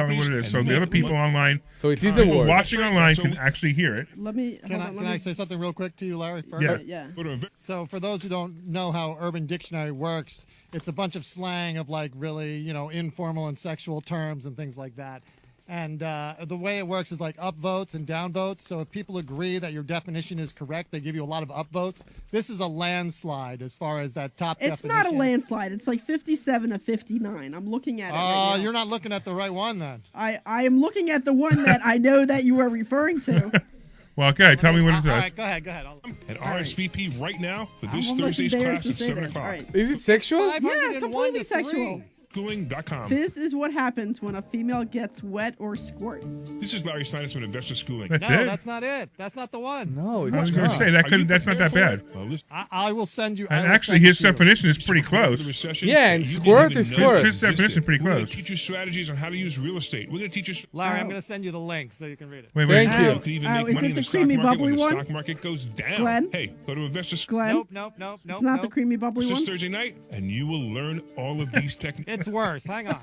me what it is. So the other people online, So it is a word. watching online can actually hear it. Let me. Can I say something real quick to you, Larry? First? Yeah. Yeah. So for those who don't know how Urban Dictionary works, it's a bunch of slang of like really, informal and sexual terms and things like that. And the way it works is like upvotes and downvotes. So if people agree that your definition is correct, they give you a lot of upvotes. This is a landslide as far as that top It's definition. not a landslide. It's like 57 to 59. I'm looking at it right now. You're not looking at the right one then. I am looking at the one that I know that you are referring to. Well, okay, tell me what it All says. right, go ahead. And RSVP right now for this I'm almost Thursday's embarrassed class to at say 7 this. o'clock. All right. Is it sexual? Yeah, it's 501 completely to sexual. 3. Schooling.com. Fizz is what happens when a female gets wet or squirts. This is Larry Steinhouse with Investor Schooling. That's No, it. that's not it. That's not the one. No, I it's was going to not. say that's not that bad. I will send you. And actually, his definition is pretty close. Yeah, and squirt is squirt. His definition is pretty We're going close. to teach you strategies on how to use real estate. We're going to teach you. Larry, I'm going to send you the link so you can read it. Wait. Thank how you. you can even Oh, make is money it in the the stock creamy market bubbly when the one? stock market goes down. Glenn? Hey, go to Investor Schooling. Glenn? Nope. It's not the creamy bubbly This one? Thursday night, and you will learn all of these techniques. It's worse. Hang on.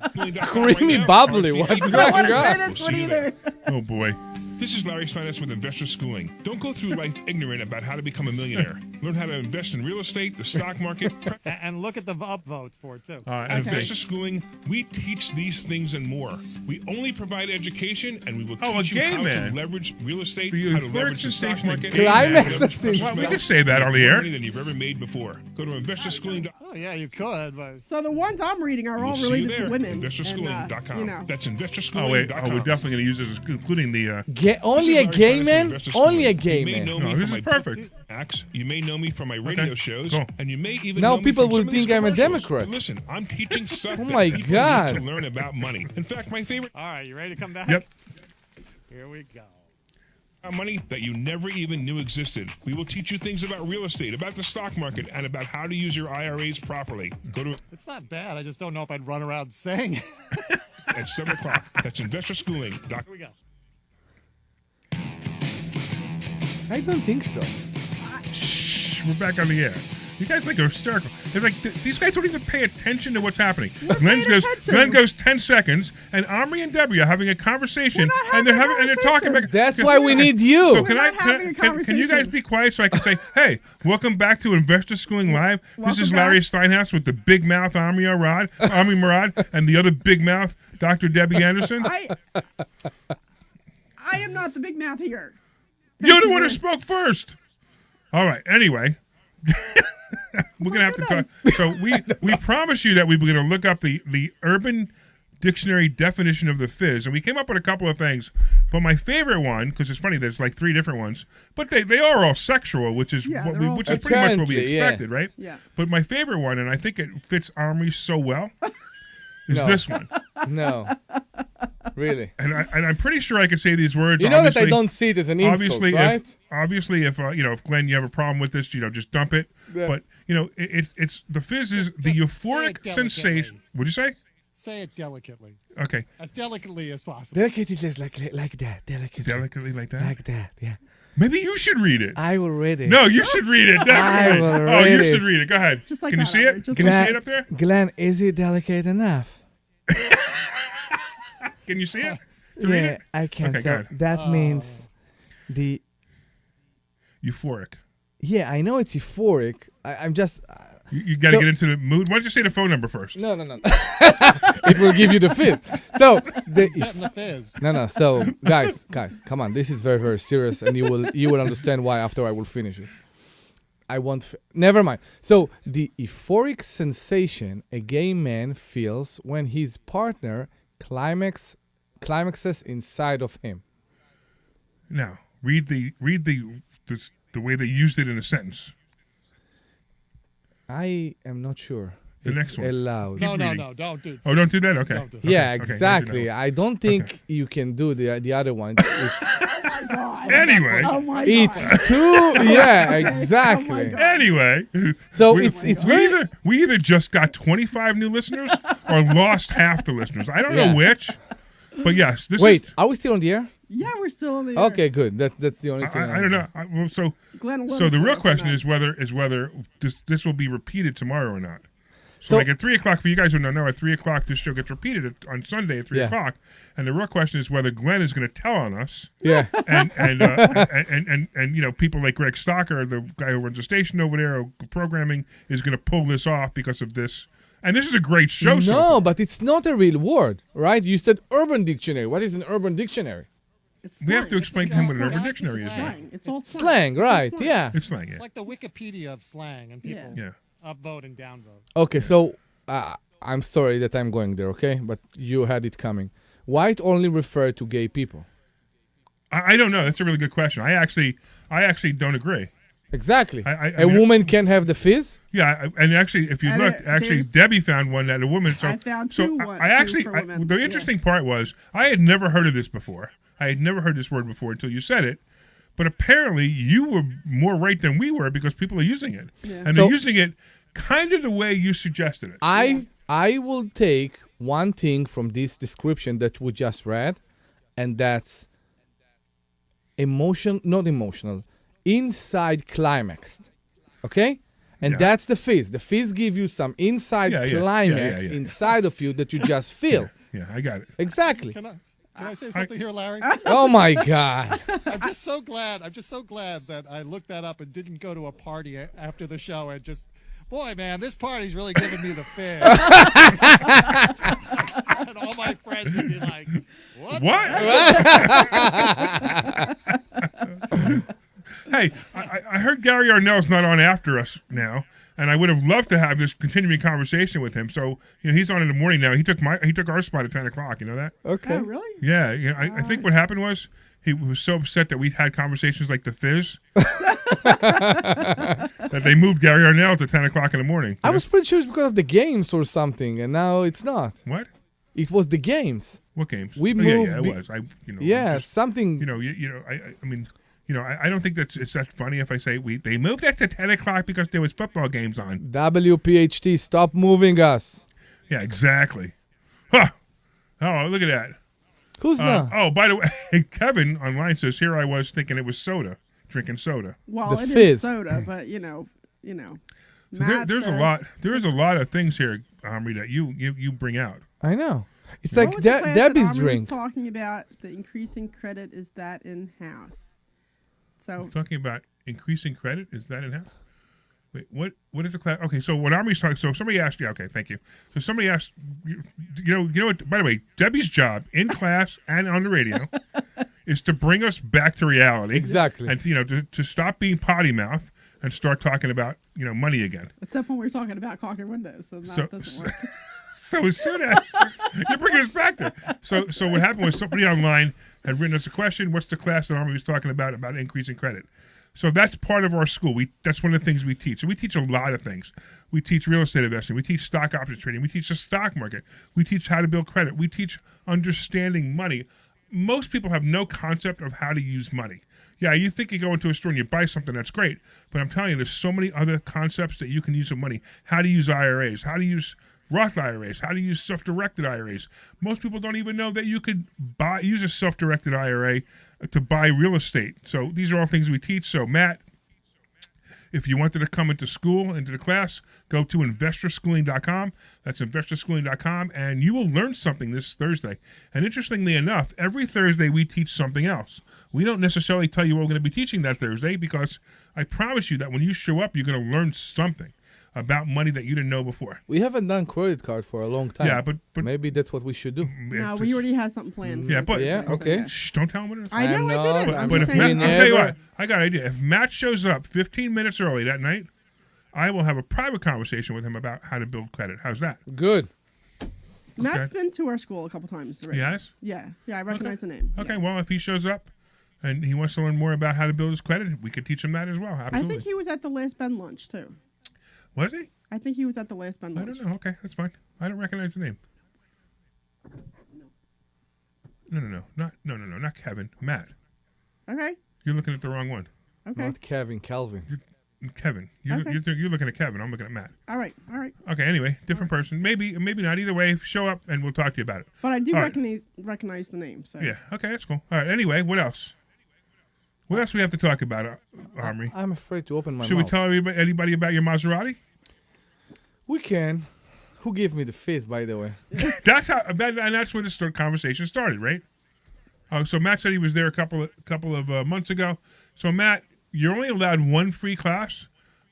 Creamy bubbly. What's I don't want going to say on? this one either. Oh boy. This is Larry Steinhouse with Investor Schooling. Don't go through life ignorant about how to become a millionaire. Learn how to invest in real estate, the stock market. And look at the upvotes for it too. At Investor Schooling, we teach these things and more. We only provide education, and we will teach you how to leverage real estate, The how to leverage the stock station market, gay and how to Climax leverage of personal things. We wealth. can say that on the More air. money than you've ever made before. Go to investorschooling.com. Oh yeah, you could, but So the ones I'm reading are all We'll see you related to there. women. Investorschooling.com. And, That's Oh investorschooling.com. wait. Oh, we're definitely going to use this, including the. Only a gay man? Only a gay You may man. know No, me this from is my perfect. acts. You may know me from my radio shows, cool. and you may even Now know me people from will some of these think I'm a commercials. Democrat. But listen, I'm teaching stuff Oh that my people God. need to learn about money. In fact, my favorite all right, you ready to come back? Yep. Here we go. money that you never even knew existed. We will teach you things about real estate, about the stock market, and about how to use your IRAs properly. Go to It's not bad. I just don't know if I'd run around saying it. at 7 o'clock. That's investorschooling.com. Here we go. I don't think so. Shh, we're back on the air. You guys are hysterical. It's like these guys don't even pay attention to what's happening. Glenn goes 10 seconds, and Omri and Debbie are having a conversation, and they're talking back. That's why we need you. So not having a can you guys conversation. be quiet so I can say, hey, welcome back to Investor Schooling Live. This Welcome is back. Larry Steinhouse with the big mouth Omri Morad, and the other big mouth Dr. Debbie Anderson. I am not the big mouth here. You're the one who spoke first. All right. Anyway, we're gonna have to talk. So we promised you that we were gonna look up the Urban Dictionary definition of the fizz, and we came up with a couple of things. But my favorite one, because it's funny, there's like 3 different ones, but they are all sexual, which is Yeah, what they're all which is pretty much what we Apparently, yeah. expected, right? Yeah. But my favorite one, and I think it fits Omri so well, is No. this one. No. Really. And I'm pretty sure I could say these words. You know that I Obviously- don't see it as an insult, obviously, right? if Glenn, you have a problem with this, just dump it. Yeah. But it's the fizz is the Just say euphoric it delicately. sensation. What'd you say? Say it delicately, Okay, as delicately as possible. Delicately, just like that. Delicately. delicately like that. Like that, yeah. Maybe you should read it. I will read it. No, you should read it. Definitely. will Oh, you read should it. read it. Go ahead. Just like Can you that, see Albert, it? just Can you like- see it up there? Glenn, is it delicate enough? Can you see it? To read Yeah, it? I can. Okay, go So ahead. that means the. Euphoric. Yeah, I know it's euphoric. I'm just. You got to So- get into the mood. Why don't you say the phone number first? No. It will give you the fizz. So the Getting the fizz. no. So guys, come on. This is very, very serious, and you will understand why after I will finish it. I won't. Never mind. So the euphoric sensation a gay man feels when his partner climaxes inside of him. Now, read the way they used it in a sentence. I am not sure. The it's next one. allowed. No, reading. don't do. Oh, don't do that? Okay. Don't do that. Yeah, Okay, don't do exactly. that. I don't think you can do the other one. Anyway. Oh my It's God. too. Yeah, exactly. God. Anyway. So we, it's we very. either just got 25 new listeners or lost half the listeners. I don't Yeah. know which. But yes, this Wait, is. are we still on the air? Yeah, we're still on the air. Okay, good. That's the only thing. I don't know. So Glenn, let so us the know real if question not. is whether this will be repeated tomorrow or not. So- So like at 3 o'clock, for you guys who don't know, at 3 o'clock this show gets repeated on Sunday at 3 Yeah. o'clock, and the real question is whether Glenn is going to tell on us, Yeah. and people like Greg Stocker, the guy who runs the station over there, or programming, is going to pull this off because of this. And this is a great show. so far. No, but it's not a real word, right? You said urban dictionary. What is an urban dictionary? It's We have to slang. explain It's to him all what an urban slang. dictionary is. Slang. It's all Slang, right? slang. Yeah. It's slang, yeah. It's like the Wikipedia of slang, and people Yeah. upvote and downvote. Okay, so I'm sorry that I'm going there, okay? But you had it coming. Why it only refer to gay people? I don't know. That's a really good question. I actually don't agree. Exactly. I A mean- woman can have the fizz? Yeah, and actually, if you And looked, actually, there's- Debbie found one that a woman. So I found so two I- one- I two actually, for women. the Yeah. interesting part was I had never heard of this before. I had never heard this word before until you said it. But apparently, you were more right than we were because people are using it, Yeah. and So- they're using it kind of the way you suggested it. I will take one thing from this description that we just read, and that's not emotional, inside climaxed. Okay? And Yeah. that's the fizz. The fizz give you some inside Yeah, yeah, climax yeah. inside of you that you just feel. Yeah, I got it. Exactly. Can I say something here, Larry? Oh my God. I'm just so glad that I looked that up and didn't go to a party after the show and just, boy, man, this party's really giving me the fizz. And all my friends would be like, what? Hey, I heard Gary Arnell's not on after us now, and I would have loved to have this continuing conversation with him. So he's on in the morning now. He took our spot at 10 o'clock. You know that? Okay. Oh, really? Yeah. I think what happened was he was so upset that we had conversations like the Fizz that they moved Gary Arnell to 10 o'clock in the morning. I was pretty sure it's because of the games or something, and now it's not. What? It was the games. What games? We Oh, moved. Yeah, it was. Yeah, just, something. I mean. I don't think it's that funny if I say they moved us to 10 o'clock because there was football games on. WPHT, stop moving us. Yeah, exactly. Huh. Oh, look at that. Who's not? Oh, by the way, Kevin online says, here I was thinking it was soda, drinking soda. Well, The it is fizz. soda, but So Matt there's says, a lot of things here, Omri, that you bring out. I know. It's What like was the class that Debbie's Omri drink. was talking about the increasing credit is that in-house. So Talking about increasing credit, is that in house? Wait, what is the class? Okay, so what Omri's talking. So somebody asked. Yeah, okay, thank you. So somebody asked. You know what? By the way, Debbie's job in class and on the radio is to bring us back to reality. Exactly. And to stop being potty mouth and start talking about money again. except when we're talking about caulking windows, then that doesn't work. So as soon as you bring us back there, so what happened was somebody online had written us a question. What's the class that Omri was talking about increasing credit? So that's part of our school. That's one of the things we teach. So we teach a lot of things. We teach real estate investing. We teach stock options trading. We teach the stock market. We teach how to build credit. We teach understanding money. Most people have no concept of how to use money. Yeah, you think you go into a store and you buy something, that's great. But I'm telling you, there's so many other concepts that you can use with money. How to use IRAs, how to use Roth IRAs, how to use self-directed IRAs. Most people don't even know that you could use a self-directed IRA to buy real estate. So these are all things we teach. So Matt, if you wanted to come into school, into the class, go to investorschooling.com. That's investorschooling.com, and you will learn something this Thursday. And interestingly enough, every Thursday we teach something else. We don't necessarily tell you what we're going to be teaching that Thursday because I promise you that when you show up, you're going to learn something about money that you didn't know before. We haven't done credit card for a long time. Yeah, but maybe that's what we should do. No, we already had something planned. Yeah, but okay. Shh, don't tell him what it is. I know I didn't. But if saying Matt, I'll tell you never- what, I got an idea. If Matt shows up 15 minutes early that night, I will have a private conversation with him about how to build credit. How's that? Good. Matt's been to our school a couple times already. Yes? Yeah, I recognize the name. Okay, Yeah. well, if he shows up and he wants to learn more about how to build his credit, we could teach him that as well. Absolutely. I think he was at the last Ben lunch too. Was he? I think he was at the last Ben I lunch. don't know. Okay, that's fine. I don't recognize the name. No, not Kevin. Matt. Okay. You're looking at the wrong one. Okay. Not Kevin, Calvin. Kevin. You're looking at Kevin. I'm looking at Matt. All right. Okay, anyway, different person. Maybe not. Either way, show up and we'll talk to you about it. But I do All right. recognize the name. So Yeah, okay, that's cool. All right, anyway, what else? What else we have to talk about, Omri? I'm afraid to open my Should mouth. we tell anybody about your Maserati? We can. Who gave me the fizz, by the way? That's where this conversation started, right? So Matt said he was there a couple of months ago. So Matt, you're only allowed one free class,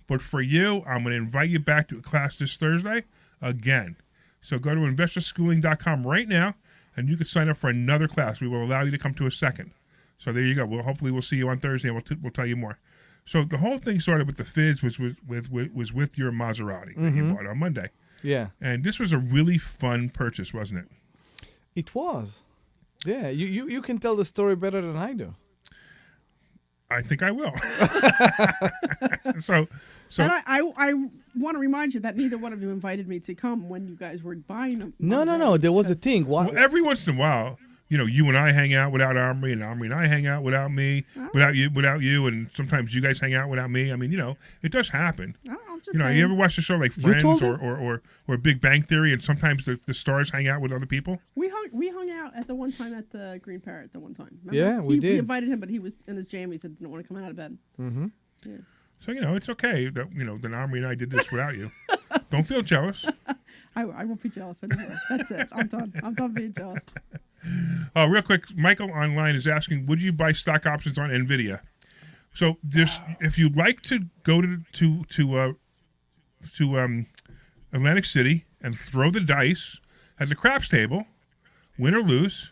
but for you, I'm going to invite you back to a class this Thursday again. So go to investorschooling.com right now, and you can sign up for another class. We will allow you to come to a second. So there you go. Hopefully we'll see you on Thursday, and we'll tell you more. So the whole thing started with the fizz was with your Maserati that you bought on Monday. Yeah. And this was a really fun purchase, wasn't it? It was. Yeah, you can tell the story better than I do. I think I will. so and I want to remind you that neither one of you invited me to come when you guys were buying them. No. There was a thing. well, every once in a while, you and I hang out without Omri, and Omri and I hang out without me, without you, and sometimes you guys hang out without me. I mean, it does happen. I'm just You saying. ever watch the show like Friends told or Big Bang Theory, and sometimes the stars hang out with other people? We hung out at the one time at the Green Parrot. The one time. Remember? Yeah, we did. We invited him, but he was in his jammies and didn't want to come out of bed. Mm-hmm. Yeah. So it's okay that that Omri and I did this without you. Don't feel jealous. I won't be jealous anymore. That's it. I'm done. I'm done being jealous. Oh, real quick, Michael online is asking, would you buy stock options on Nvidia? So if you'd like to go to Atlantic City and throw the dice at the craps table, win or lose,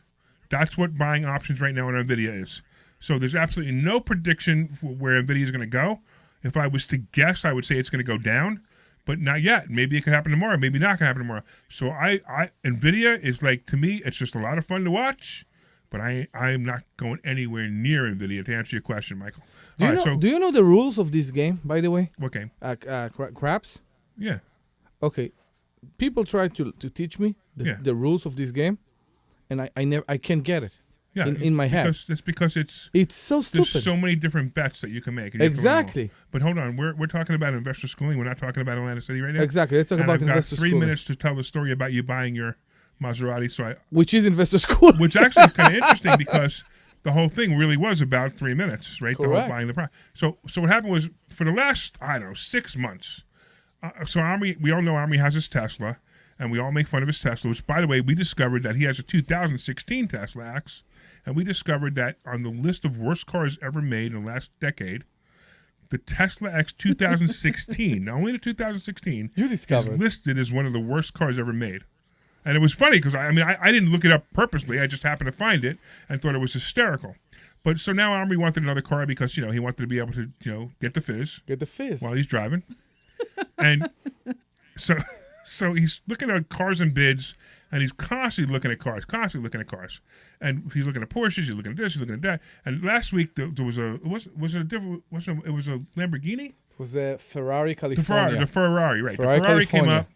that's what buying options right now on Nvidia is. So there's absolutely no prediction for where Nvidia is going to go. If I was to guess, I would say it's going to go down, but not yet. Maybe it could happen tomorrow. Maybe not going to happen tomorrow. So Nvidia is to me, it's just a lot of fun to watch, but I'm not going anywhere near Nvidia to answer your question, Michael. Do you know the rules of this game, by the way? What game? Craps? Yeah. Okay. People try to teach me the rules of this game, and I can't get it. Yeah, in my head. Because it's so stupid. There's so many different bets that you can make. And you exactly. But hold on, we're talking about investor schooling. We're not talking about Atlantic City right now. Exactly. Let's talk about investor schooling. I've got 3 minutes to tell the story about you buying your Maserati. Which is investor school. Which actually is kind of interesting because the whole thing really was about 3 minutes, right? Correct. The whole buying the product. So what happened was for the last 6 months. So Omri, we all know Omri has his Tesla, and we all make fun of his Tesla. Which, by the way, we discovered that he has a 2016 Tesla X. And we discovered that on the list of worst cars ever made in the last decade, the Tesla X 2016, not only the 2016, is listed as one of the worst cars ever made. And it was funny because, I didn't look it up purposely. I just happened to find it and thought it was hysterical. But so now Omri wanted another car because, he wanted to be able to, get the fizz. Get the fizz. While he's driving. And so So he's looking at cars and bids, and he's constantly looking at cars, and he's looking at Porsches, he's looking at this, he's looking at that. And last week there was a it was a Lamborghini. It was a Ferrari California. The Ferrari, right? Ferrari The Ferrari California. came up,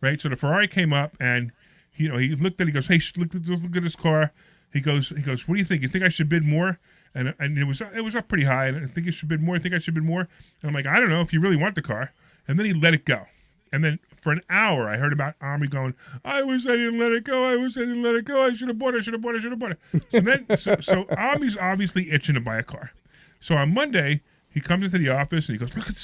right? So the Ferrari came up, and he looked at it. He goes, "Hey, look at this car." He goes, "What do you think? You think I should bid more?" And it was up pretty high. And I think you should bid more. I think I should bid more. And I'm like, I don't know if you really want the car. And then he let it go. And then for an hour, I heard about Omri going, I didn't let it go. I should have bought it. So then, so Omri's obviously itching to buy a car. So on Monday, he comes into the office and he goes, look at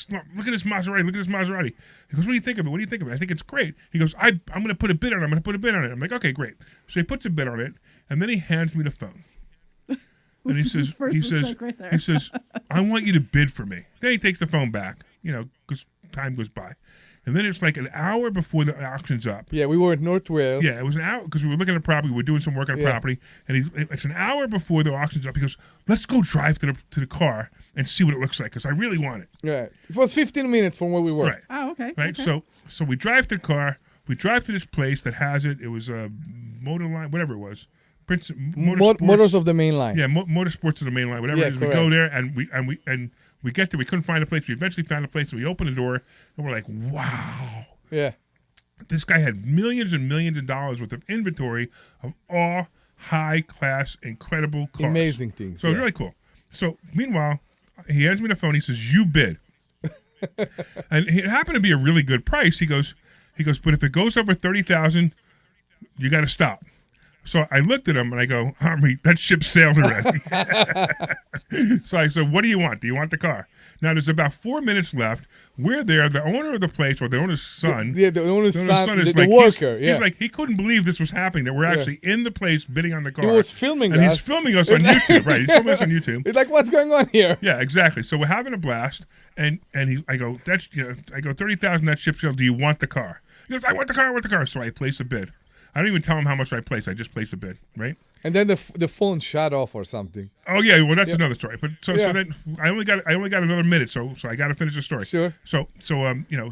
this Maserati. He goes, what do you think of it? I think it's great. He goes, I'm going to put a bid on it. I'm like, okay, great. So he puts a bid on it, and then he hands me the phone. And he says, I want you to bid for me. Then he takes the phone back, because time goes by. And then it's like an hour before the auction's up. Yeah, we were at North Wales. Yeah, it was an hour because we were looking at a property. We were doing some work on a property. And it's an hour before the auction's up. He goes, let's go drive to the car and see what it looks like because I really want it. Right. It was 15 minutes from where we were. Right. Oh, okay. Right. Okay. So we drive to the car. We drive to this place that has it. It was a motor line, whatever it was. Motors of the main line. Yeah, motorsports of the main line. Whatever it is. Correct. We go there and we get there. We couldn't find a place. We eventually found a place. So we opened the door and we're like, wow. Yeah. This guy had millions and millions of dollars worth of inventory of all high-class, incredible cars. Amazing things. So it was really cool. So meanwhile, he hands me the phone. He says, you bid. And it happened to be a really good price. He goes, but if it goes over $30,000, you got to stop. So I looked at him and I go, Omri, that ship sailed already. So I said, what do you want? Do you want the car? Now there's about 4 minutes left. We're there. The owner of the place, or the owner's son. The owner's son is the worker. He's like, he couldn't believe this was happening, that we're actually in the place bidding on the car. He was filming and us. he's filming us on YouTube. Right, he's filming us on YouTube. It's like, what's going on here? Yeah, exactly. So we're having a blast. And I go, $30,000, that ship sailed. Do you want the car? He goes, I want the car. So I place a bid. I don't even tell him how much I place. I just place a bid, right? And then the phone shut off or something. Oh yeah, well that's another story. But so then I only got another minute, so I got to finish the story. Sure. So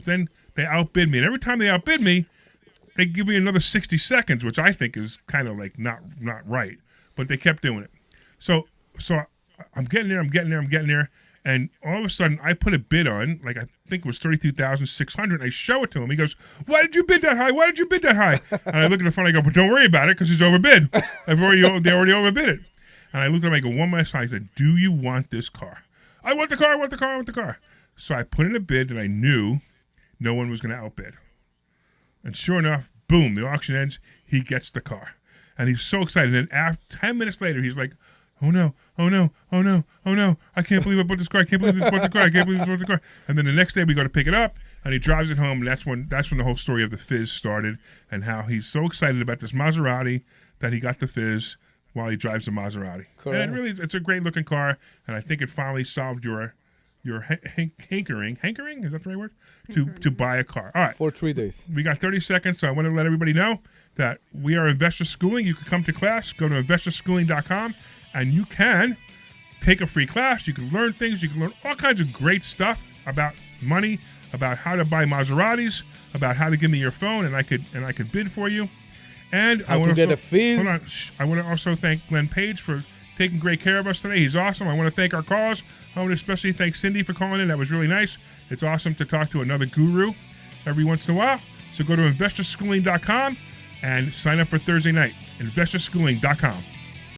then they outbid me, and every time they outbid me, they give me another 60 seconds, which I think is kind of like not right. But they kept doing it. So I'm getting there. And all of a sudden, I put a bid on, like I think it was $32,600. I show it to him. He goes, "Why did you bid that high? Why did you bid that high?" And I look at the phone. I go, "But don't worry about it, because he's overbid. They already overbid it." And I looked at him. I go, one last time. I said, "Do you want this car?" I want the car. So I put in a bid that I knew no one was going to outbid. And sure enough, boom! The auction ends. He gets the car, and he's so excited. And then 10 minutes later, he's like, Oh no! I can't believe I bought this car. And then the next day we go to pick it up, and he drives it home, and that's when the whole story of the Fizz started, and how he's so excited about this Maserati that he got the Fizz while he drives the Maserati. Correct. And it's a great looking car, and I think it finally solved your hankering, is that the right word? To buy a car. All right. For 3 days. We got 30 seconds, so I want to let everybody know that we are Investor Schooling. You can come to class. Go to investorschooling.com, and you can take a free class. You can learn things. You can learn all kinds of great stuff about money, about how to buy Maseratis, about how to give me your phone, and I could bid for you. And How to get a Fizz. Hold on. I want to also thank Glenn Page for taking great care of us today. He's awesome. I want to thank our callers. I want to especially thank Cindy for calling in. That was really nice. It's awesome to talk to another guru every once in a while. So go to investorschooling.com and sign up for Thursday night. investorschooling.com.